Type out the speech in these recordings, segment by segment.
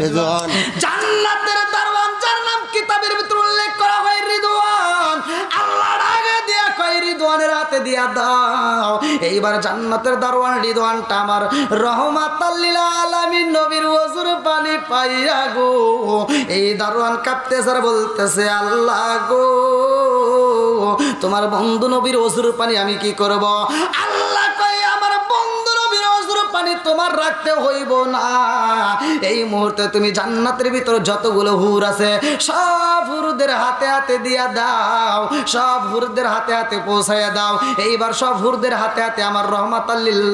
রিদওয়ান। জান্নাতের দারওয়ান যার নাম কিতাবের ভিতর উল্লেখ করা হয় রিদওয়ান, আল্লাহর আগে দিয়া কয় রিদওয়ানের হাতে দিয়া দাও। এইবার জান্নাতের দারওয়ান রিদওয়ানটা আমার রহমাতাল লিল আলামিন নবীর ওযুর পানি পাইয়া গো এই দারওয়ান কাঁপতেছে আর বলতেছে আল্লাহ গো তোমার বন্ধু নবীর ওযুর পানি আমি কি করব? আল্লাহ কয় আমার বন্ধু নবীর ওযুর পানি তোমার রাখতে হইব না, এই মুহূর্তে তুমি জান্নাতের ভিতর যতগুলো হুর আছে সব হুরদের হাতে হাতে দিয়া দাও, সব হুরদের হাতে হাতে পৌঁছায়া দাও। এইবার সব হুরদের হাতে হাতে আমার রহমাতাল লিল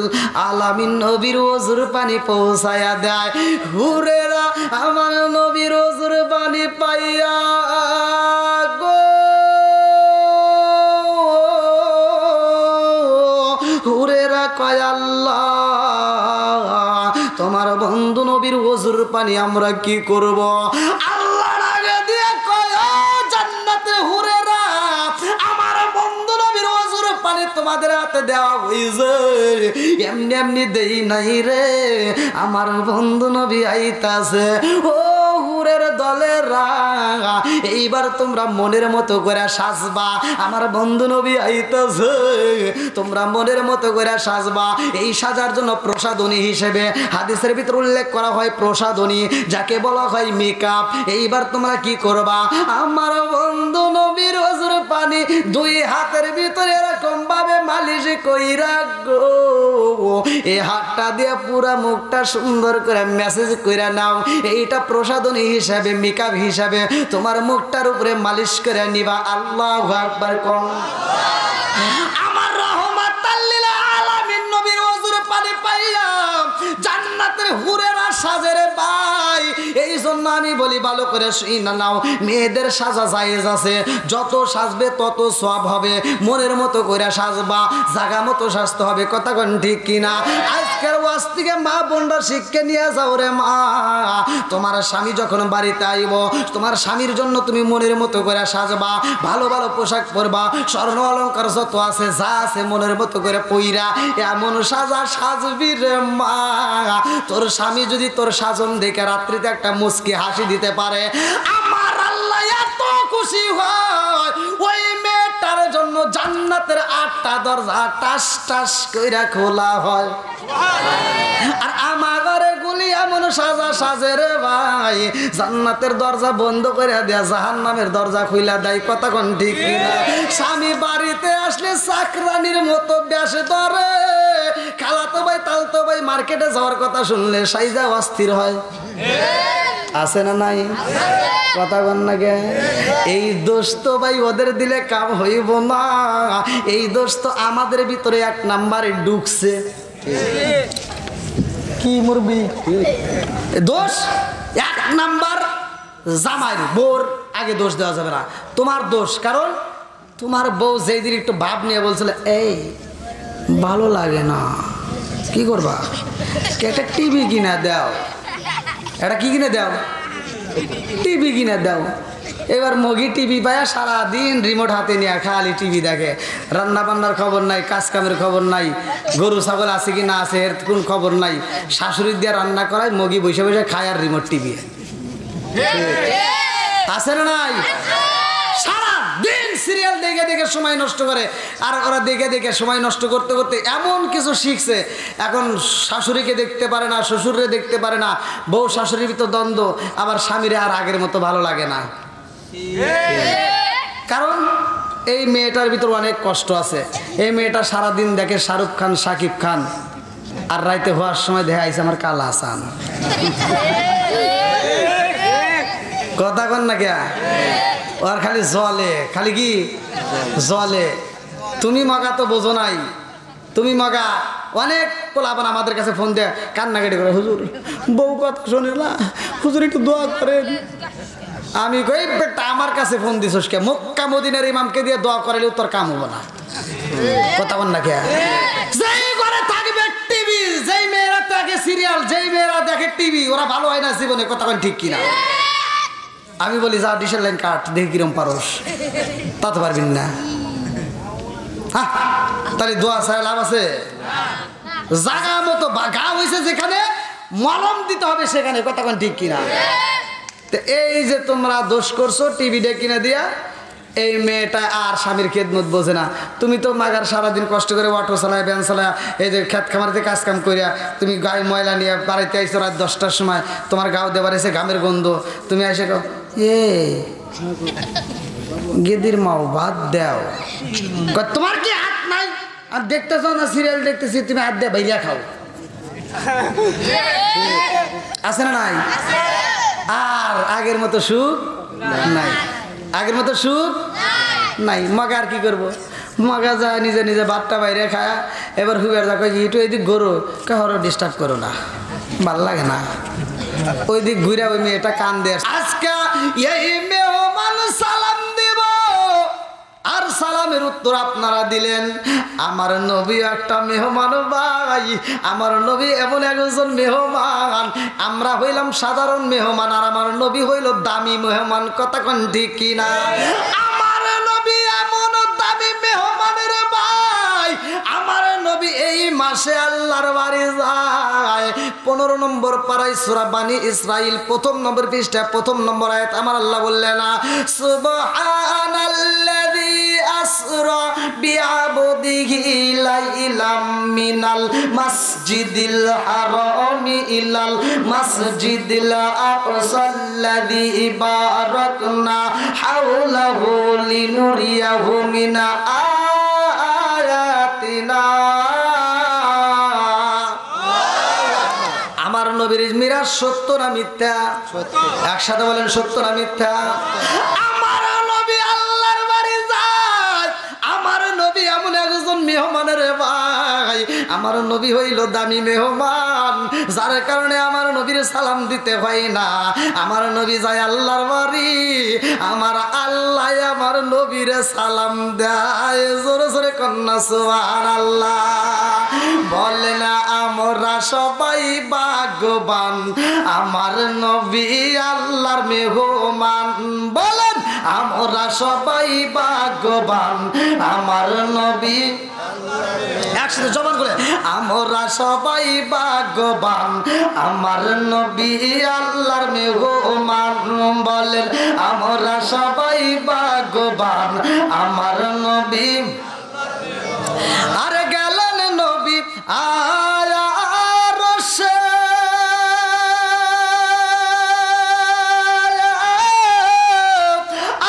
আলামিন নবীর ওযুর পানি পৌঁছায়া দেয়। হুরেরা আমার নবীর ওযুর পানি পাইয়া গো হুরেরা কয় আল্লাহ তোমার বন্ধু নবীর ওযুর পানি আমরা কি করব? আল্লাহর আগে দিয়ে কয় জান্নাতের হুরেরা আমার বন্ধু নবীর ওযুর পানি তোমাদের হাতে দেওয়া হইছে, এমনি এমনি দেই নাই রে, আমার বন্ধু নবী আইতাছে। ও হুরের দলেরা এইবার তোমরা মনের মতো করে সাজবা, আমার বন্ধু নবী আইতাছে, তোমরা মনের মতো করে সাজবা। এই সাজার জন্য প্রসাদনী হিসেবে হাদিসের ভিতর উল্লেখ করা হয় প্রসাদনী, যাকে বলা হয় মেকআপ। এইবার তোমরা কি করবা? আমার বন্ধু নবীর ওযুর পানি দুই হাতের ভিতরে এরকম ভাবে মালিশ কইরা গো এই হাতটা দিয়ে পুরা মুখটা সুন্দর করে মেসেজ কইরা নাও। এইটা প্রসাদনী হিসাবে মেকআপ হিসাবে তোমার মুখটার উপরে মালিশ করে নিবা। আল্লাহু আকবার কোন। আমার রহমাতাল লিল আলামিন নবীর ওযুর পানি পাইয়া জান্নাতের হুরেরা সাজে রে ভাই। এই জন্য আমি বলি ভালো করে শুইনা নাও, মেয়েদের সাজা জায়েজ আছে, যত সাজবে তত সওয়াব হবে, মনের মতো করে সাজবা, জায়গা মতো সাজতে হবে। কথা কোন ঠিক কিনা? আজকের ওয়াজ থেকে মা বোনরা শিক্ষা নিয়ে যাও রে মা, তোমার স্বামী যখন বাড়িতে আইব তোমার স্বামীর জন্য তুমি মনের মতো করে সাজবা, ভালো ভালো পোশাক পরবা, স্বর্ণ অলংকার যত আছে যা আছে মনের মতো করে পইরা এমন সাজা সাজবি রে মা, তোর স্বামী যদি তোর সাজন দেখে রাত্রিতে একটা মুস্কি হাসি দিতে পারে, আমার আল্লাহ এত খুশি হয় ওই মেয়েটার জন্য জান্নাতের 8টা দরজা টাস টাস কইরা খোলা হয়। আর আমার ঘরে গুলি এমন সাজা সাজে রে ভাই, জান্নাতের দরজা বন্ধ করে দেয়া জাহান্নামের দরজা খুইলা দেয়। কথা কোন ঠিক কিনা? স্বামী বাড়িতে আসলে চাকরানির মতো বেশ ধরে, খালাতো ভাই তালতো ভাই মার্কেটে যাওয়ার কথা শুনলে সাইজা অস্থির হয়। আছে না নাই? কথা বল না কে? এই দোষ তো ভাই ওদের দিলে কাম হইব না, এই দোষ তো আমাদের ভিতরে 1 নাম্বারে ঢুকছে। কি মুরবি দোষ 1 নাম্বার জামাইর বউর আগে দোষ দেওয়া যাবে না, তোমার দোষ। কারণ তোমার বউ যেই দিন একটু ভাব নিয়ে বলছিল এই ভালো লাগে না, কি করবা? একটা টিভি কিনা দাও, এটা কি কিনে দাও? টিভি কিনে দাও। এবার মগি টিভি পায়া সারাদিন রিমোট হাতে নিয়ে খালি টিভি দেখে, রান্না বান্নার খবর নাই, কাজ কামের খবর নাই, গরু ছাগল আছে কি না আছে এর কোন খবর নাই। শাশুড়ি দিয়ে রান্না করায়, মগি বসে বসে খায় আর রিমোট টিভি। আছে না নাই? সারাদিন সিরিয়াল দেখে দেখে সময় নষ্ট করে, আর ওরা দেখে দেখে সময় নষ্ট করতে করতে এমন কিছু শিখছে, এখন শাশুড়িকে দেখতে পারে না, শ্বশুরে দেখতে পারে না, বউ শাশুড়ির ভিতর দ্বন্দ্ব, আবার স্বামীরে আর আগের মতো ভালো লাগে না। কারণ এই মেয়েটার ভিতর অনেক কষ্ট আছে। এই মেয়েটা সারাদিন দেখে শাহরুখ খান, শাকিব খান, আর রাইতে হওয়ার সময় দেখা আইছে আমার কালা হাসান। কথা কন না কে? ওর খালি জলে, খালি কি জলে। তুমি মগা তো বোঝো নাই, তুমি মগা। অনেক পোলাপান আমাদের কাছে ফোন দেয়, কান্নাকাটি করে, হুজুর বউ কথা শোনে না, হুজুর একটু দোয়া করেন। আমি কই বেটা আমার কাছে ফোন দিছস কে? মক্কা মদিনার ইমামকে দিয়ে দোয়া করালেও তোর কাম হবো না। কথা বল না কে? যেই ঘরে থাকবে টিভি, যেই মেয়েরা দেখে সিরিয়াল, যেই মেয়েরা দেখে টিভি, ওরা ভালো হয় না জীবনে। কথা বল ঠিক কিনা? আমি বলি যা ডিশের লাইন কাট, দেখি কিরম পারস। তা তো পারবি না। তাহলে দোয়া ছাড়া লাভ আছে? জাগা মতো গা হয়েছে যেখানে মলম দিতে হবে সেখানে, কথা কোন ঠিক কিনা? তো এই যে তোমরা দোষ করছো টিভিটা কিনে দিয়া, এই মেয়েটা আর স্বামীর খেদমত বোঝে না। তুমি তো মাগার সারাদিন কষ্ট করে অটো চালায়, ভ্যান চালায়, এই যে খেত খামারিতে কাজ কাম করিয়া তুমি গায়ে ময়লা নিয়ে বাড়িতে আইসো রাত 10টার সময়, তোমার গাও দেবার এসে ঘামের গন্ধ, তুমি এসে কও এ গেদির মাও ভাত দাও, তোমার কি হাত নাই? আর দেখতেছ না সিরিয়াল দেখতেছি, তুমি হাত দিয়ে বাইরিয়া খাও, আছে না নাই? আর আগের মতো সুখ নাই, আগের মতো সুখ নাই। মগা আর কি করবো, মগা যায় নিজে নিজে ভাতটা বাইরে খায়, এবার হুবের যা কই একটু এই দিক গরু কারো ডিস্টার্ব করো না, ভাল লাগে না, ওই দিক ঘুরে ওই মেয়েটা কান দেয়। আজকে এই মেহমান সালাম দিব, আর সালামের উত্তর আপনারা দিলেন। আমার নবী একটা মেহমান ভাই, আমার নবী এমন একজন মেহমান, আমরা হইলাম সাধারণ মেহমান, আর আমার নবী হইল দামি মেহমান, কথা কোন ঠিক কিনা? আমার নবী এমন দামি মেহমানের ভাই, আমার নবী এই মাসে আল্লাহর বাড়ি যায়। 15 নম্বর পারায় সূরা বানী ইসরাইল 1 নম্বর পৃষ্ঠা 1 নম্বর আয়াত আমার আল্লাহ বললেন, সুবহানাল্লাযী আসরা বিআবদিহি লাইলাম মিনাল মাসজিদিল হারামি ইলাল মাসজিদিল আকসাল্লাযী বারাকনা হাওলাহু লিনুরিয়াহু মিন আয়াতিনা। আমার নবীর মিরাজ সত্য না মিথ্যা? একসাথে বলেন সত্য না মিথ্যা? আমার নবী আল্লাহর বাড়ি যায়, আমার নবী এমন একজন মেহমানের ভাই, আমার নবী হইল দামি মেহমান, যার কারণে আমার নবীর সালাম দিতে হয় না। আমার নবী যায় আল্লাহর বাড়ি, আমার আল্লাহ আমার নবীর সালাম দেয়। জোরে জোরে কন্যা সুবহানাল্লাহ। বলে না আমরা সবাই ভাগ্যবান, আমার নবী আল্লাহর মেহমান। বলেন আমরা সবাই ভাগ্যবান, আমার নবী। একসাথে জবান করে আমরা সবাই ভাগ্যবান, আমার নবী আল্লাহর মেহমান। বলেন আমরা সবাই ভাগ্যবান, আমার নবী। আরে গেলেন নবী আয়া রসে,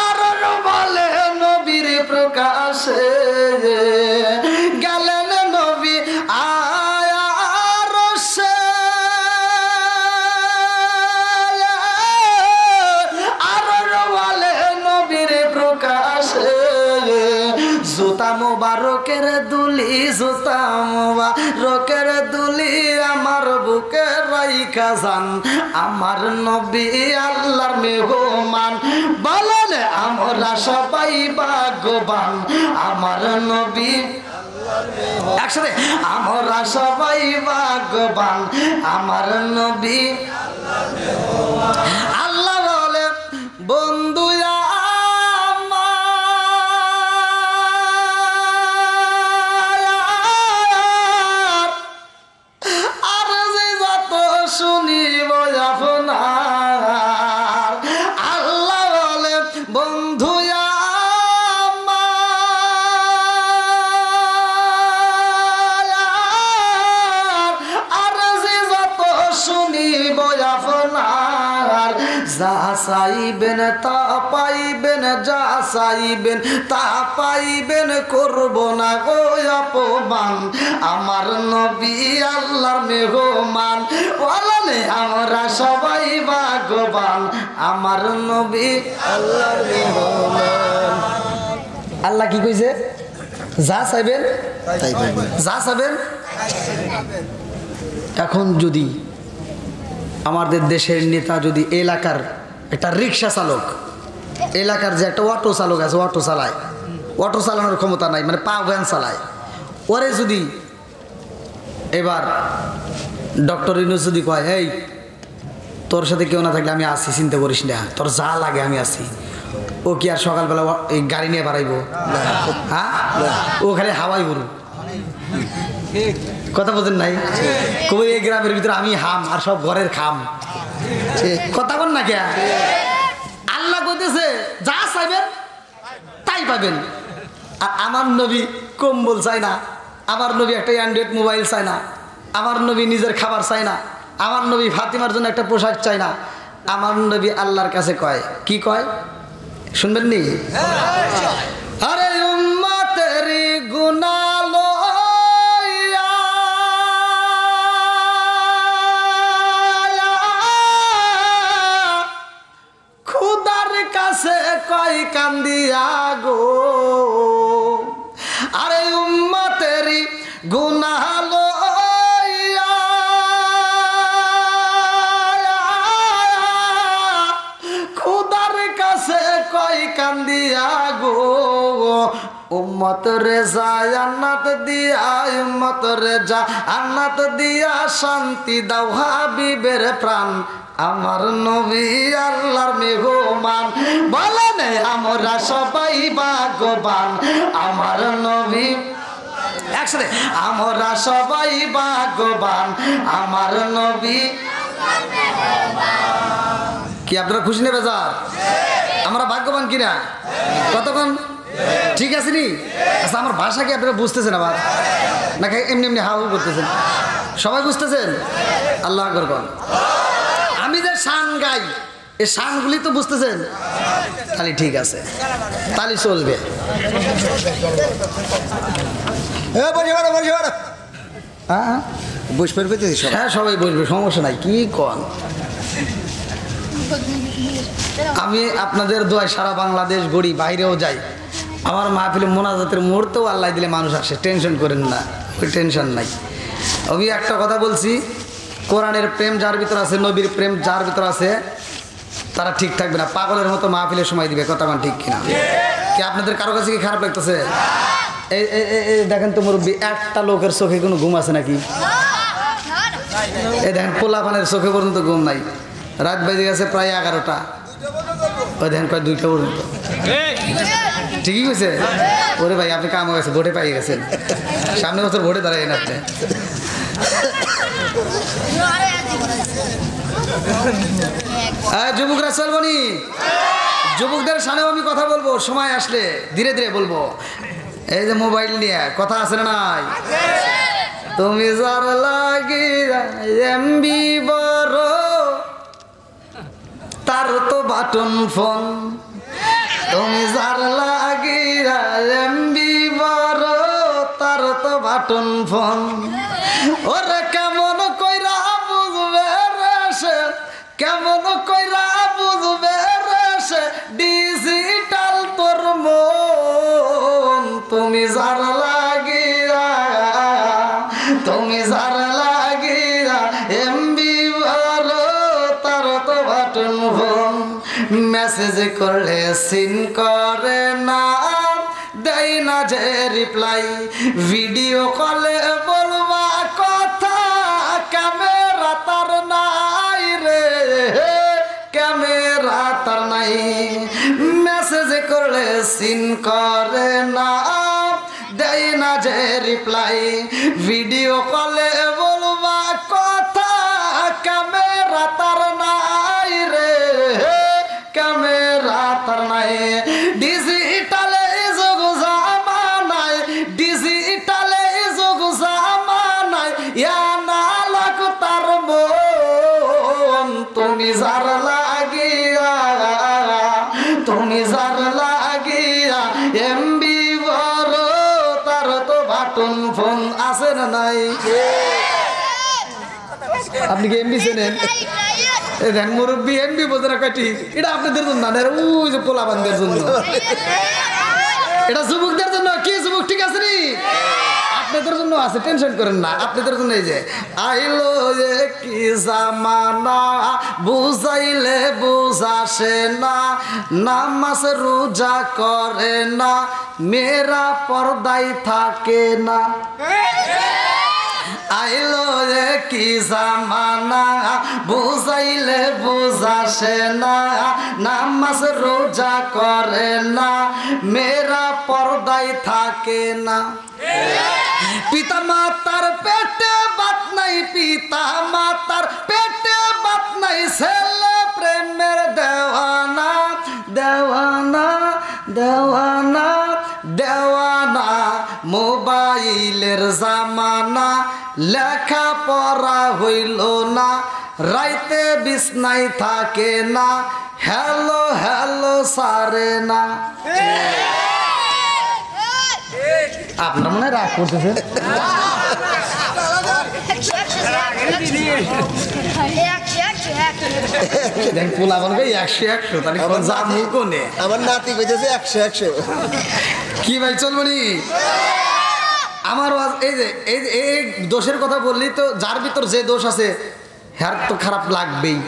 আর বলে নবীর প্রকাশে, গেলেন নবী আয়া রসে, আর বলে নবীর প্রকাশে। জুতা মোবারকের দুলি, জুতা মোবারকের দুলি আমার বুকে রাইখা যান, আমার নবী আল্লাহর মেহমান। বলেন আমরা সবাই ভাগ্যবান, আমার নবী। একসাথে আমরা সবাই ভাগ্যবান, আমার নবী। আল্লাহ বলে বন্ধু শুনিব আপনার, আল্লাহ বলে বন্ধু আর যে যত শুনিব আপনার, যা চাইবেন তা পাইবেন, যা চাইবেন তা পাইবেন, করব না গো অপমান, আমার নবী আল্লাহর মেহমান। বলে আমরা সবাই ভাগ্যবান, আমার নবী আল্লাহর মেহমান। আল্লাহ কি কইছে? যা চাইবেন যা চাইবেন। এখন যদি আমাদের দেশের নেতা যদি এলাকার একটা রিক্সা চালক, এলাকার যে একটা অটো চালক আছে, অটো চালায়, অটো চালানোর ক্ষমতা নাই, মানে পা ভ্যান চালায়, ওরে যদি এবার ডক্টর ইউনূস যদি কয় এই তোর সাথে কেউ না থাকলে আমি আসি, চিন্তা করিস না, তোর যা লাগে আমি আসি, ও কি আর সকালবেলা এই গাড়ি নিয়ে বাড়াইব? হ্যাঁ, ও খালি হাওয়াই গরু। কথা বোঝেন নাই? কই এই গ্রামের ভিতরে আমি হাম আর সব ঘরের খাম, কথা বল না কে? আল্লাহ কইতেছে যা চাইবেন তাই পাবেন। আর আমার নবী কম্বল চাই না, আমার নবী একটা অ্যান্ড্রয়েড মোবাইল চায় না, আমার নবী নিজের খাবার চায় না, আমার নবী ফাতিমার জন্য একটা পোশাক চায় না। আমার নবী আল্লাহর কাছে কয়, কি কয় শুনবেন নি? আরে উম্মতেরি গুনাহ লইয়া খুদার কাছে কয় কান্দিয়া গো, আরে উম্মতেরি গুনাহ লইয়া খুদার কাছে কয় কান্দিয়া গো, উম্মত রে জান্নাত দিয়া, উম্মত রে জান্নাত দিয়া শান্তি দাও হাবিবের প্রাণ, আমার নবী আল্লাহর মেহমান। বলেন আমরা সবাই ভাগ্যবান, আমার নবী একসাথে, আমরা সবাই ভাগ্যবান, আমার নবী। কি আপনারা খুশি নেবে যার? আমরা ভাগ্যবান কিনা? কতক্ষণ ঠিক আছে নি? আচ্ছা আমার ভাষা কি আপনারা বুঝতেছেন আবার নাকি এমনি এমনি হাউ করতেছেন? সবাই বুঝতেছেন? আল্লাহ আকবার বল। আমি যে শান গাই এই শানগুলি তো বুঝতেছেন? তাহলে ঠিক আছে, তাহলে চলবে। হ্যাঁ সবাই বসবে, সমস্যা নাই। কি কন? আমি আপনাদের দোয়ায় সারা বাংলাদেশ গড়ি, বাইরেও যাই। আমার মাহফিলে মোনাজাতের মুহূর্তেও আল্লাহ দিলে মানুষ আসে, টেনশন করেন না, ওই টেনশন নাই। আমি একটা কথা বলছি, কোরআনের প্রেম যার ভিতর আছে, নবীর প্রেম যার ভিতর আছে, তারা ঠিক থাকবে না, পাগলের মতো মাহফিলে সময় দিবে। কথা মান ঠিক কিনা? কি আপনাদের কারো কাছে কি খারাপ লাগতেছে? এই দেখেন তো মুরব্বী, একটা লোকের চোখে কোনো ঘুম আছে নাকি? এই দেখেন পোলাপানের চোখে পর্যন্ত ঘুম নাই। রাত বেজে গেছে প্রায় 11টা, ওই দেখেন কয় 2টা পর্যন্ত। ঠিকই কইছে? ওরে ভাই আপনি কাম হয়ে গেছে, ভোটে পাইয়ে গেছেন, সামনে বছর ভোটে দাঁড়াইন আপনি। যুবকরা চলবনি, যুবকদের সামনেও আমি কথা বলবো, সময় আসলে ধীরে ধীরে বলবো। এই যে মোবাইল নিয়ে কথা আছে না নাই? তুমি যার লাগি এমবি বড়, তার তো বাটন ফোন। তুমি যার লাগি এমবি বড়, তার তো বাটন ফোন। ওরে কেমন কইরা বুঝবে রে সে, কেমন কইরা বুঝবে রে সে ডিজিটাল তোর মন। তুমি যার লাগিয়া, তুমি যার লাগিয়া এমবি বড়, তার তো বাটন ফোন। মেসেজ করলে সিন করে না, দেয় না যে রিপ্লাই, ভিডিও কলে বলবা কথা, ক্যামেরা তার নাই রে, ক্যামেরা তার নাই। মেসেজ করলে সিন করে না, দেয় না যে রিপ্লাই, ভিডিও কলে বলবা কথা, ক্যামেরা তার নাই রে, ক্যামেরা তার নাই। ডিজিটালে যুগ জামানায়, ডিজিটালে যুগ জামানায়, ইয়া না লাগ তার মন। তুমি যার লাগিয়া, তুমি যার লাগিয়া এমবি বড়, তার তো বাটন ফোন আছে না নাই? আপনি কি এমবি চেনেন? মুরব্বী এমবি বোঝে না কাটি, এটা আপনাদের জন্য না, ওই যে পোলাবানদের জন্য, এটা যুবকদের জন্য। কি যুবক ঠিক আছে নি? আপনাদের জন্য আছে, টেনশন করেন না, আপনাদের জন্য। এই যে আইলো যে কি জামানা, বুঝাইলে বুঝাসে না, নামাজ রোজা করে না, মেয়েরা পর্দায় থাকে না। আইলো যে কি জামানা, বুঝাইলে বুঝাসে না, নামাজ রোজা করে না, মেয়েরা পর্দায় থাকে না। পিতা মাতার পেটে বাত নাই, পিতা মাতার পেটে বাত নাই, ছেলে প্রেমের দেওয়ানা দেওয়ানা দেওয়ানা দেওয়ানা। মোবাইলের জামানা, লেখা পড়া হইল না, রাইতে বিছনায় থাকে না, হ্যালো হ্যালো সারে না। আপনার মনে রাগ করতেছে? আমার নাতি কইতেছে 100 কি ভাই চলবো নি? আমার এই যে এই দোষের কথা বললি তো, যার ভিতর যে দোষ আছে হ্যার তো খারাপ লাগবেই।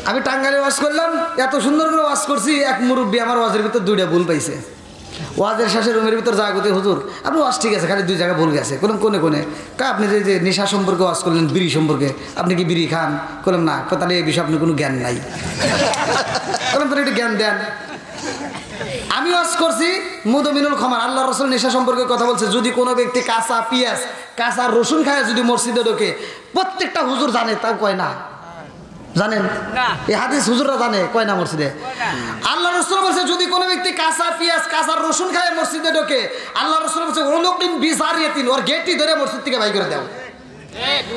আমি টাঙ্গাইলে ওয়াজ করলাম, এত সুন্দর করে ওয়াজ করছি, এক মুরব্বী আমার ওয়াজের ভিতর 2টা ভুল পাইছে। ওয়াজের শেষে রুমের ভিতর জাগতে, হুজুর আপনি ওয়াজ ঠিক আছে, খালি 2 জায়গায় ভুল গেছে। বললাম কোনে কোনে? আপনি যে নেশা সম্পর্কে ওয়াজ করলেন, বিড়ি সম্পর্কে, আপনি কি বিড়ি খান? বললাম না। তাহলে এই বিষয়ে আপনার কোনো জ্ঞান নাই। বললাম তাহলে একটু জ্ঞান দেন। আমি ওয়াজ করছি মুদমিনুল খমার, আল্লাহ রাসূল নেশা সম্পর্কে কথা বলছে। যদি কোনো ব্যক্তি কাঁচা পেঁয়াজ কাঁচা রসুন খায় যদি মসজিদে ঢোকে, প্রত্যেকটা হুজুর জানে, তাও কয় না। জানেন এই হাদিস হুজুররা জানে, কয় না মসজিদে। আল্লাহ রাসূল বলছে যদি কোনো ব্যক্তি কাঁচা পেঁয়াজ কাঁচা রসুন খায় মসজিদে ঢোকে, আল্লাহ রাসূল বলছে উলুকিন বিসারিয়াতিন, ওর গেটটি ধরে মসজিদ থেকে বাইর করে দাও।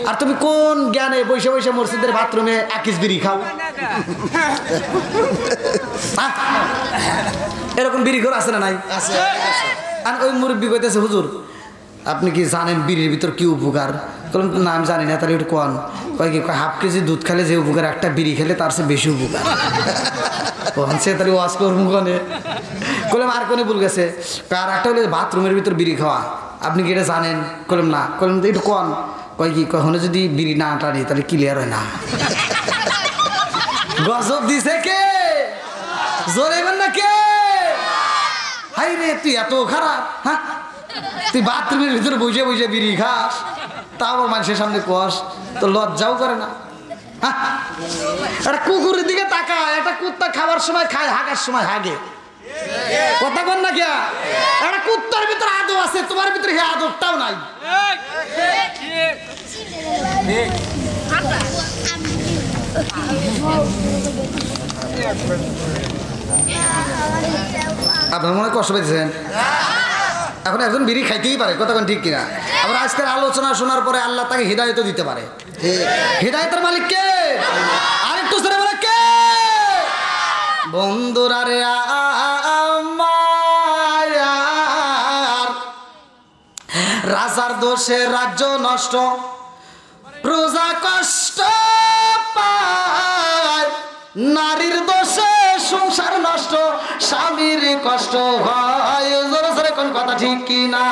আর তুমি কোন জ্ঞানে বসে বসে মসজিদের বাথরুমে আকিস বিড়ি খাও? এরকম বিড়ি ঘর আছে না নাই? আর ওই মুরব্বী কইতেছে হুজুর আপনি কি জানেন বিড়ির ভিতর কি উপকার? বললাম না আমি জানি না। তাহলে একটু কোন? কয় কি? হাফ কেজি দুধ খেলে যে উপকার, একটা বিড়ি খেলে তার চেয়ে বেশি উপকার। সে তাহলে ওয়াজ করবো কনে? বললাম আর কোনে ভুল গেছে? আর একটা হলে বাথরুমের ভিতর বিড়ি খাওয়া, আপনি কি এটা জানেন? বললাম না। বললাম তো একটু কোন? কয় কি? কখনো যদি বিড়ি না টানি তাহলে ক্লিয়ার হয় না। গজব দিছে কে? জোরে বল না কে? হাই রে তুই এত খারাপ, হ্যাঁ? তুই বাথরুমের ভিতরে বসে বসে বিড়ি খাস, তাও মানুষের সামনে কস, তো লজ্জাও করে না? একটা কুকুরের দিকে তাকা, একটা কুত্তা খাবার সময় খায়, হাগার সময় হাগে। কথা বল না কে? একটা কুত্তার ভিতরে আদব আছে, তোমার ভিতরে হে আদবটাও নাই। আপনার মনে কষ্ট পেয়েছেন? এখন একজন বিড়ি খাইতেই পারে, কতক্ষণ ঠিক কিনা? আবার আজকের আলোচনা শোনার পরে আল্লাহ তাকে হিদায়ত দিতে পারে। হিদায়তের মালিক কে? আরেকটু ছেড়ে বলে কে? বন্ধুরা রে আমার, রাজার দোষে রাজ্য নষ্ট, প্রজা কষ্ট পায়, নারীর দোষে সংসার নষ্ট, স্বামীর কষ্ট হয়। জোরে জোরে কোন কথা ঠিক কিনা?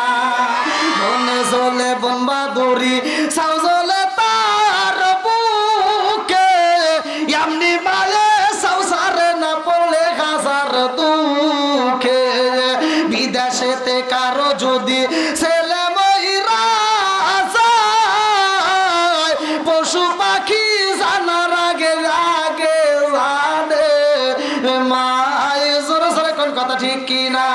মনে চলে বনবাদুরি, সাউ জলে তার বুকে, এমনি মালে সংসারে না পড়লে হাজার দুঃখে। বিদেশেতে কারো যদি ছেলে মইরা যায়, পশু পাখি জানার আগে আগে জানে মায়। জোরে জোরে কোন কথা ঠিক কিনা?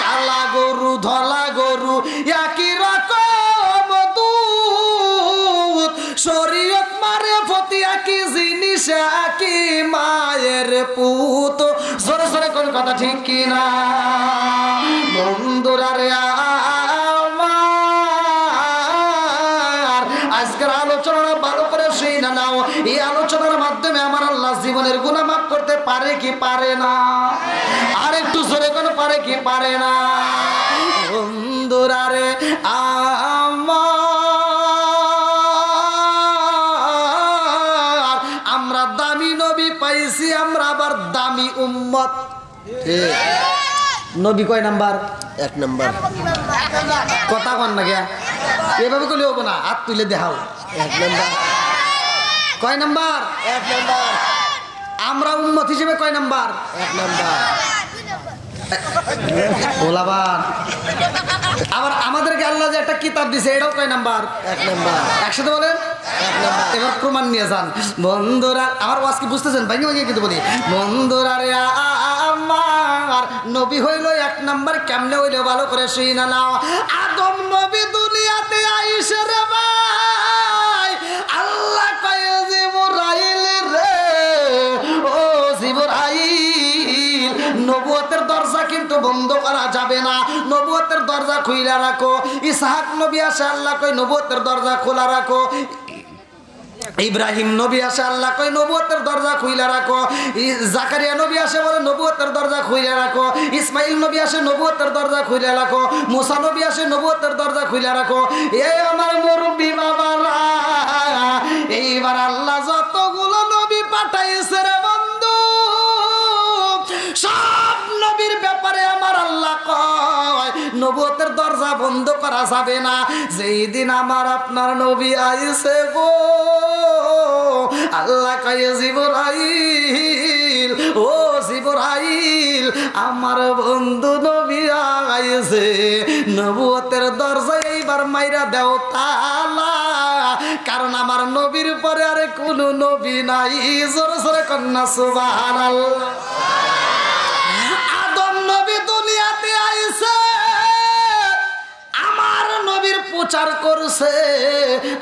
কালা গরু ধলা গরু একই রকম দুধ, শরীয়ত মারে ফতি একই জিনিস, একই মায়ের পুত। জোরে জোরে কোন কথা ঠিক কিনা? বন্ধুরা রে আমার, আজকের আলোচনা ভালো করে শুনে নাও। এই আলোচনার মাধ্যমে আমার আল্লাহ জীবনের গুনাহ মাফ করতে পারে কি পারে না? আর একটু জোরে কোন পারে কি পারে না? বন্ধুরা রে আমার, আমরা দামি নবী পাইছি, আমরা আবার দামি উম্মত। নবী কয় নাম্বার? 1 নাম্বার। কথা কন না গিয়া, এভাবে করলে হবো না, হাত তুলে দেখাও। 1 নাম্বার। কয় নাম্বার? 1 নাম্বার। আমরা উম্মত হিসেবে কয় নাম্বার? 1 নাম্বার। ওলাবান। আবার আমাদেরকে আল্লাহ যে একটা কিতাব দিছে, এটাও কয় নাম্বার? 1 নাম্বার। একসাথে বলেন এবার প্রমাণ নিয়ে যান বন্ধুরা। আমার ওয়াজ কি বুঝতেছেন? ভাঙে ভাঙে কিন্তু বলি বন্ধুরা রে আমার নবী হইল 1 নাম্বার কেমনে হইলো ভালো করে শুইনা নাও। আদম নবী দুনিয়াতে আইসে রে ভাই, আল্লাহ কয় জিবরাইল রে, ও জিবরাইল নবুয়তের দরজা কিন্তু বন্ধ করা যাবে না, নবুয়তের দরজা খুইলা রাখো। ইসহাক নবী আসে, আল্লাহ কয় নবুয়তের দরজা খোলা রাখো। ইব্রাহিম নবী আসে, আল্লাহ কয় নবুয়তের দরজা খুইলা রাখো। জাকারিয়া নবী আসে, বলে নবুয়তের দরজা খুইলা রাখো। ইসমাইল নবী আসে, নবুয়তের দরজা খুইলা রাখো। মুসা নবী আসে, নবুয়তের দরজা খুইলা রাখো। এই আমার মুরব্বি বাবারা, এইবার আল্লাহ যতগুলো নবী পাঠাইছে রে বন্ধু, সব নবীর ব্যাপারে আমার আল্লাহ কয় নবুয়তের দরজা বন্ধ করা যাবে না। যেই দিন আমার আপনার নবী আইছে গো, আল্লাহ কয় জিবরাইল, ও জিবরাইল আমার বন্ধু নবী আইছে, নবুয়তের দরজা এইবার মাইরা দেও তালা, কারণ আমার নবীর পরে আরে কোনো নবী নাই। জোরে জোরে কন্যা সুবহানাল্লাহ। আদম নবী দুনিয়াতে আইছে, আমার নবীর প্রচার করছে,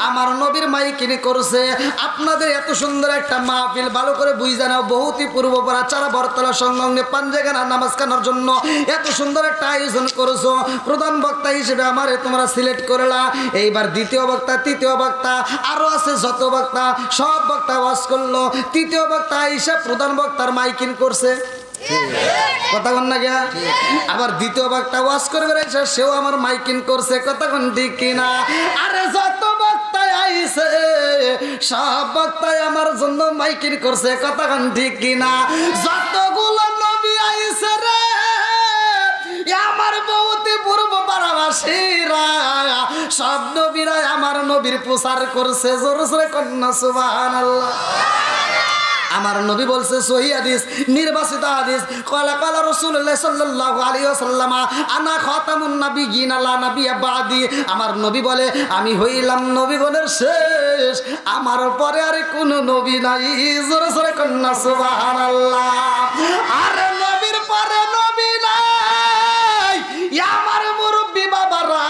আমার নবীর মাইকিনি করছে। আপনাদের এত সুন্দর একটা মাহফিল ভালো করে বুঝে নাও, বহুতই পূর্বপাড়া চারা বরতলা সংলগ্নে পাঞ্জেগানা নামাজ কানার জন্য এত সুন্দর একটা আয়োজন করেছো। প্রধান বক্তা হিসেবে আমারে তোমরা সিলেক্ট করলা। এইবার দ্বিতীয় বক্তা, তৃতীয় বক্তা, আরো আছে যত বক্তা, সব বক্তা ওয়াজ করলো। তৃতীয় বক্তা হিসেবে প্রধান বক্তার মাইকিন করছে, কথা কন না গিয়া। আবার দ্বিতীয় বক্তা ওয়াজ করবে সেও আমার মাইকিং করছে, কথা কন ঠিক কিনা। আরে যত বক্তা আইছে সব বক্তাই আমার জন্য মাইকিং করছে, কথা কন ঠিক কিনা। যতগুলো নবী আইছে রে আমার বহুতে পূর্ব পাড়াবাসীরা, সব নবীরা আমার নবীর প্রচার করছে। জোরে জোরে কন্যা সুবহানাল্লাহ। আমার নবী বলছে সহি হাদিস, নির্বাচিত হাদিস, ক্বালা ক্বালা রাসূলুল্লাহ সাল্লাল্লাহু আলাইহি ওয়াসাল্লাম আনা খাতামুন নাবিয়্যিন লা নাবিয়্যা বাদি। আমার নবী বলে আমি হইলাম নবীগণের শেষ, আমার পরে আর কোনো নবী নাই। জোরে জোরে কন্যা সুবহানাল্লাহ। আর নবীর পরে নবী নাই। আমার মুরব্বি বাবারা,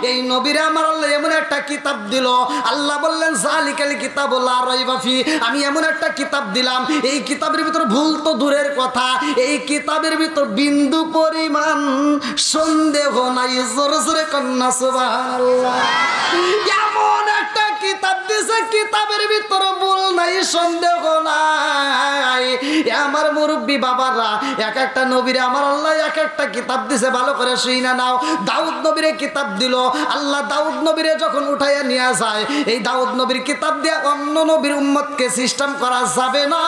এই নবীরে আমার আল্লাহ এমন একটা কিতাব দিল, আল্লাহ বললেন যালিকাল কিতাবু লা রাইবা ফি, আমি এমন একটা কিতাব দিলাম, এই কিতাবের ভিতর ভুল তো দূরের কথা, এই কিতাবের ভিতর বিন্দু পরিমাণ সন্দেহ নাই। জোরে জোরে কন্যা সুবহানাল্লাহ। এমন একটা কিতাব দিছে, কিতাবের ভিতর ভুল নাই, সন্দেহ নাই। আমার মুরব্বি বাবারা, এক একটা নবীরে আমার আল্লাহ এক একটা কিতাব দিছে, ভালো করে শুইনা নাও। দাউদ নবীরে কিতাব দিল আল্লাহ, দাউদ নবীরে যখন উঠাইয়া নিয়ে যায়, এই দাউদ নবীর কিতাব দিয়ে অন্য নবীর উম্মতকে সিস্টেম করা যাবে না,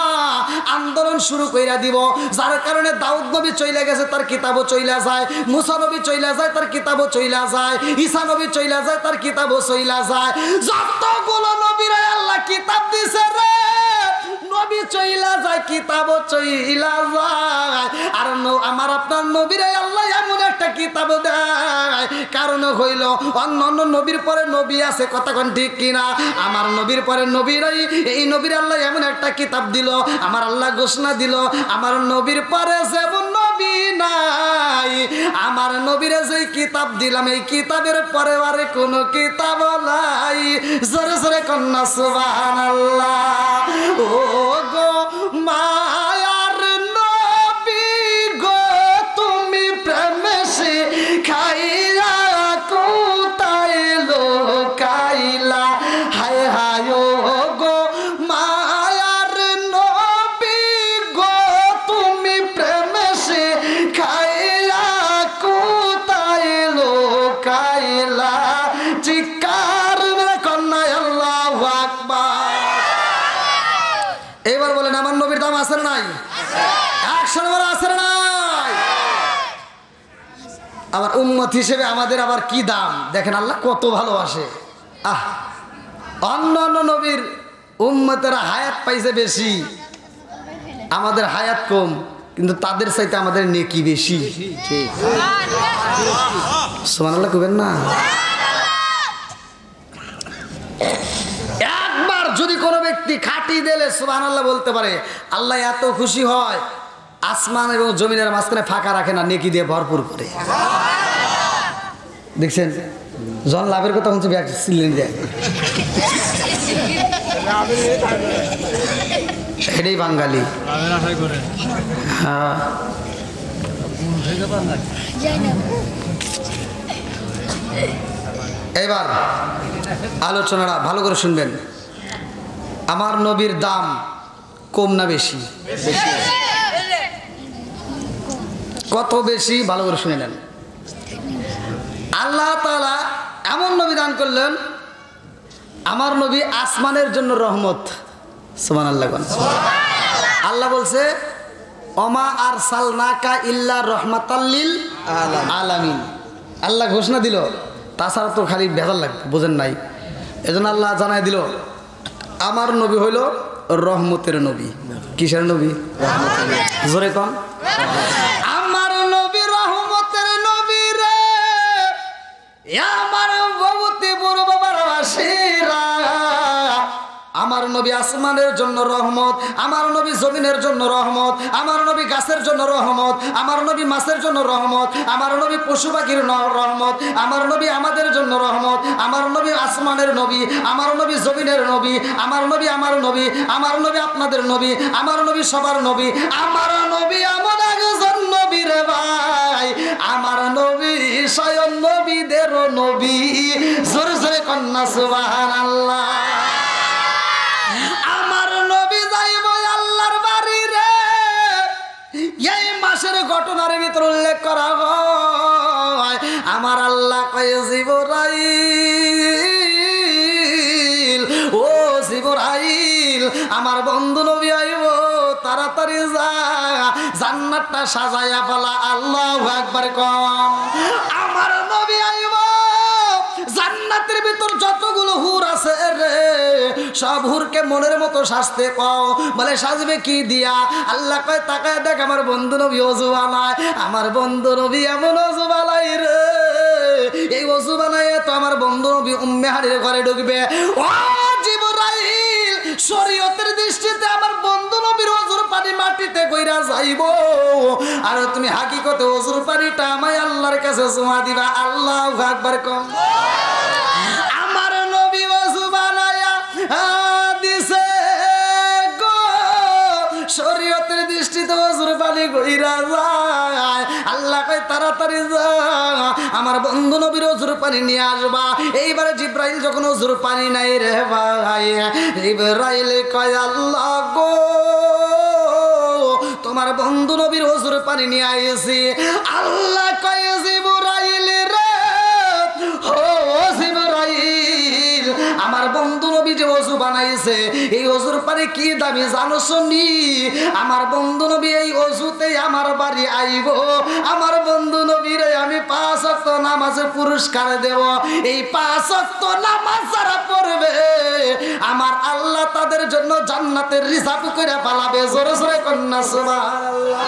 আন্দোলন শুরু কইরা দিব। যার কারণে দাউদ নবী চইলা গেছে, তার কিতাবও চইলা যায়। মুসা নবী চইলা যায়, তার কিতাবও চইলা যায়। ঈসা নবী চইলা যায়, তার কিতাবও চইলা যায়। যতগুলো নবীরা আল্লাহ কিতাব দিছে রে, নবী চইলা যায়, কিতাবও চইলা যায়। আর আমার আপনার নবীরে আল্লাহ এমন একটা কিতাব দেয়, কারণ হইল অন্য অন্য নবীর পরে নবী আছে, কথা কোন ঠিক কিনা। আমার নবীর পরে নবী নাই, এই নবীর আল্লাহ এমন একটা কিতাব দিল, আমার আল্লাহ ঘোষণা দিল আমার নবীর পরে যেমন নবী নাই, আমার নবীরে যে কিতাব দিলাম এই কিতাবের পরে আর কোনো কিতাব নাই। জোরে জোরে কন্যা সুবহানাল্লাহ। ও গো মায়ার নবী গো, তুমি প্রেমে শিখাইয়া কোথায় লোকাইলা, হায় হায় ও গো মায়ার নবী গো, তুমি প্রেমে শিখাইয়া কোথায় লোকাইলা। চিৎকার মেরে কন্যা আল্লাহু আকবার। এবার বলেন আমার নবীর দাম আছে না নাই? 100 নম্বর আছে না নাই? আবার উম্মত হিসেবে আমাদের আবার কি দাম দেখেন, আল্লাহ কত ভালোবাসে। অন্য অন্য নবীর উম্মতেরা হায়াত পাইছে বেশি, আমাদের হায়াত কম, কিন্তু তাদের চাইতে আমাদের নেকি বেশি। ঠিক সুবহানাল্লাহ কইবেন না? ব্যক্তি খাঁটি দিলে সুবহানাল্লাহ বলতে পারে, আল্লাহ এত খুশি হয় আসমান এবং জমিনের মাঝখানে ফাঁকা রাখে না, নেকি দিয়ে ভরপুর করে। দেখছেন জন লাভের কথা বলছে, সিলেন দেয়, এটাই বাঙালি। হ্যাঁ এবার আলোচনাটা ভালো করে শুনবেন। আমার নবীর দাম কম না বেশি? কত বেশি? ভালো করে শুনে নেন। আল্লাহ তাআলা এমন নবী দান করলেন, আমার নবী আসমানের জন্য রহমত। সুবহানাল্লাহ। আল্লাহ বলছে ওমা আরসালনাকা ইল্লা রাহমাতাল লিল আলামিন। আল্লাহ ঘোষণা দিল, তাছাড়া তো খালি ভেজাল লাগবে, বোঝেন নাই? এজন্য আল্লাহ জানাই দিল আমার নবী হইল রহমতের নবী। কিসের নবী? জোরে কন। আমার নবী রহমতের নবী রে, আমার ভবতি বড় বাবার বাসীরা। আমার নবী আসমানের জন্য রহমত, আমার নবী জমিনের জন্য রহমত, আমার নবী গাছের জন্য রহমত, আমার নবী মাছের জন্য রহমত, আমার নবী পশু পাখির রহমত, আমার নবী আমাদের জন্য রহমত, আমার নবী আসমানের নবী, আমার নবী জমিনের নবী, আমার নবী আমার নবী, আমার নবী আপনাদের নবী, আমার নবী সবার নবী, আমার নবী এমন একজন নবী রে ভাই, আমার নবী স্বয়ং নবীদেরও নবী। জোরে জোরে কন্যা সুবহানাল্লাহ। আমার নবী যাইব আল্লাহর বাড়ি রে, এই মাসের ঘটনার ভিতর উল্লেখ করা হয়। আমার আল্লাহ কয় জিবরাইল, ও জিবরাইল, আমার বন্ধু নবী আইব, তাড়াতাড়ি যা, জান্নাতটা সাজাইয়া ফেলা। আল্লাহু আকবার কম। আমার নবী আইব, জান্নাতের ভিতর যতগুলো হুর আছে রে, সব হুরকে মনের মতো সাজতে কও। বলে সাজবে কি দিয়া? আল্লাহ কয় তাকায় দেখ আমার বন্ধু নবী ওযু বানায়। আমার বন্ধু নবী এমন ওযু বানায় রে, এই ওযু বানায় তো আমার বন্ধু নবী উম্মে হানির ঘরে ঢুকবে। ও জিবরাইল, শরীয়তের দৃষ্টিতে আমার বন্ধু নবীর ওযুর পানি মাটিতে কইরা যাইব, আর তুমি হাকিকতে ওযুর পানিটা আমায় আল্লাহর কাছে জমা দিবা। আল্লাহু আকবার কম। আমার নবী ওযু বানায়া দিছে গো, শরীয়তের দৃষ্টিতে ওযুর পানি কইরা যায়। আল্লাহ কয় তাড়াতাড়ি যা, আমার বন্ধু নবীর ওযুর পানি নিয়ে আসবা। এইবারে জিবরাইল যখন ওযুর পানি নাই রে ভাই, জিবরাইল কয় আল্লাহ গো, তোমার বন্ধু নবীর ওযুর পানি নিয়ে আইছি। আল্লাহ কয় জিবরাইল রে, ও জিবরাইল, আমার বন্ধু নবী যে ওযু বানাইছে, এই ওযুর পানি কি দামি জানো শুনি? আমার বন্ধু নবী এই ওযুতেই আমার বাড়ি আইব। আমার বন্ধু নবীরে আমি 5 ওয়াক্ত নামাজে পুরস্কার দেব। এই 5 ওয়াক্ত নামাজ যারা পড়বে, আমার আল্লাহ তাদের জন্য জান্নাতের রিজার্ভ করে পালাবে। জোরে জোরে কন্যা সুবহানাল্লাহ।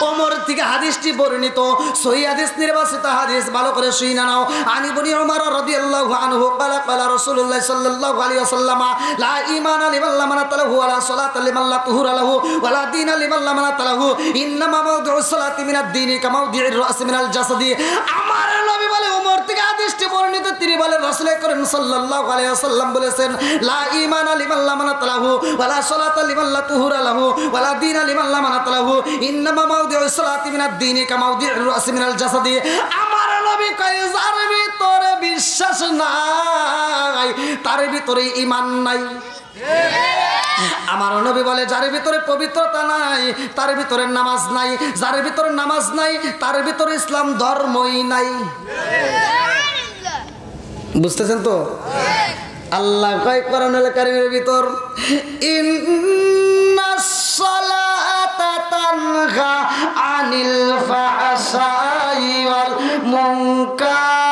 ওমর থেকে হাদিসটি বর্ণিত, সহিহ হাদিস, নির্বাচিত হাদিস, ভালো করে শুনে নাও। আনি বনি ওমর রাদিয়াল্লাহু আনহু ক্বালা ক্বালা রাসূলুল্লাহ সাল্লাল্লাহু আলাইহি ওয়াসাল্লাম, লা ঈমানা লিমান লা মানাতা লাহু ওয়া লা সালাতা লিমান লা তুহুরা লাহু ওয়া লা দীনা লিমান লা মানাতা লাহু, ইন্নামা মাওদিউস সালাতি মিনাদ দীনি কামা মাওদিউর রাস মিনাল জাসাদি। আমার নবী বলে, ওমর থেকে হাদিসটি বর্ণিত, তিনি বলেন রাসূল করিম সাল্লাল্লাহু আলাইহি ওয়াসাল্লাম বলেছেন, লা ঈমানা লিমান লা মানাতা লাহু ওয়া লা সালাতা লিমান লা তুহুরা লাহু ওয়া লা দীনা লিমান লা মানাতা লাহু, ইন্নামা মাওদিউস সালাতি মিনাদ দীনি কামা মাওদিউর রাস মিনাল জাসাদি। আমার নবী কয় যার ভিতরে বিশ্বাস নাই, তার ভিতরে ঈমান নাই। আমার নবী বলে যার ভিতরে পবিত্রতা নাই, তার ভিতরে নামাজ নাই, যার ভিতরে নামাজ নাই, তার ভিতরে ইসলাম ধর্মই নাই। বুঝতেছেন তো? আল্লাহ কয় কোরআনুল কারীমের ভিতর, ইন্নাস সালাতা তানহা আনিল ফাহশাই ওয়াল মুনকার।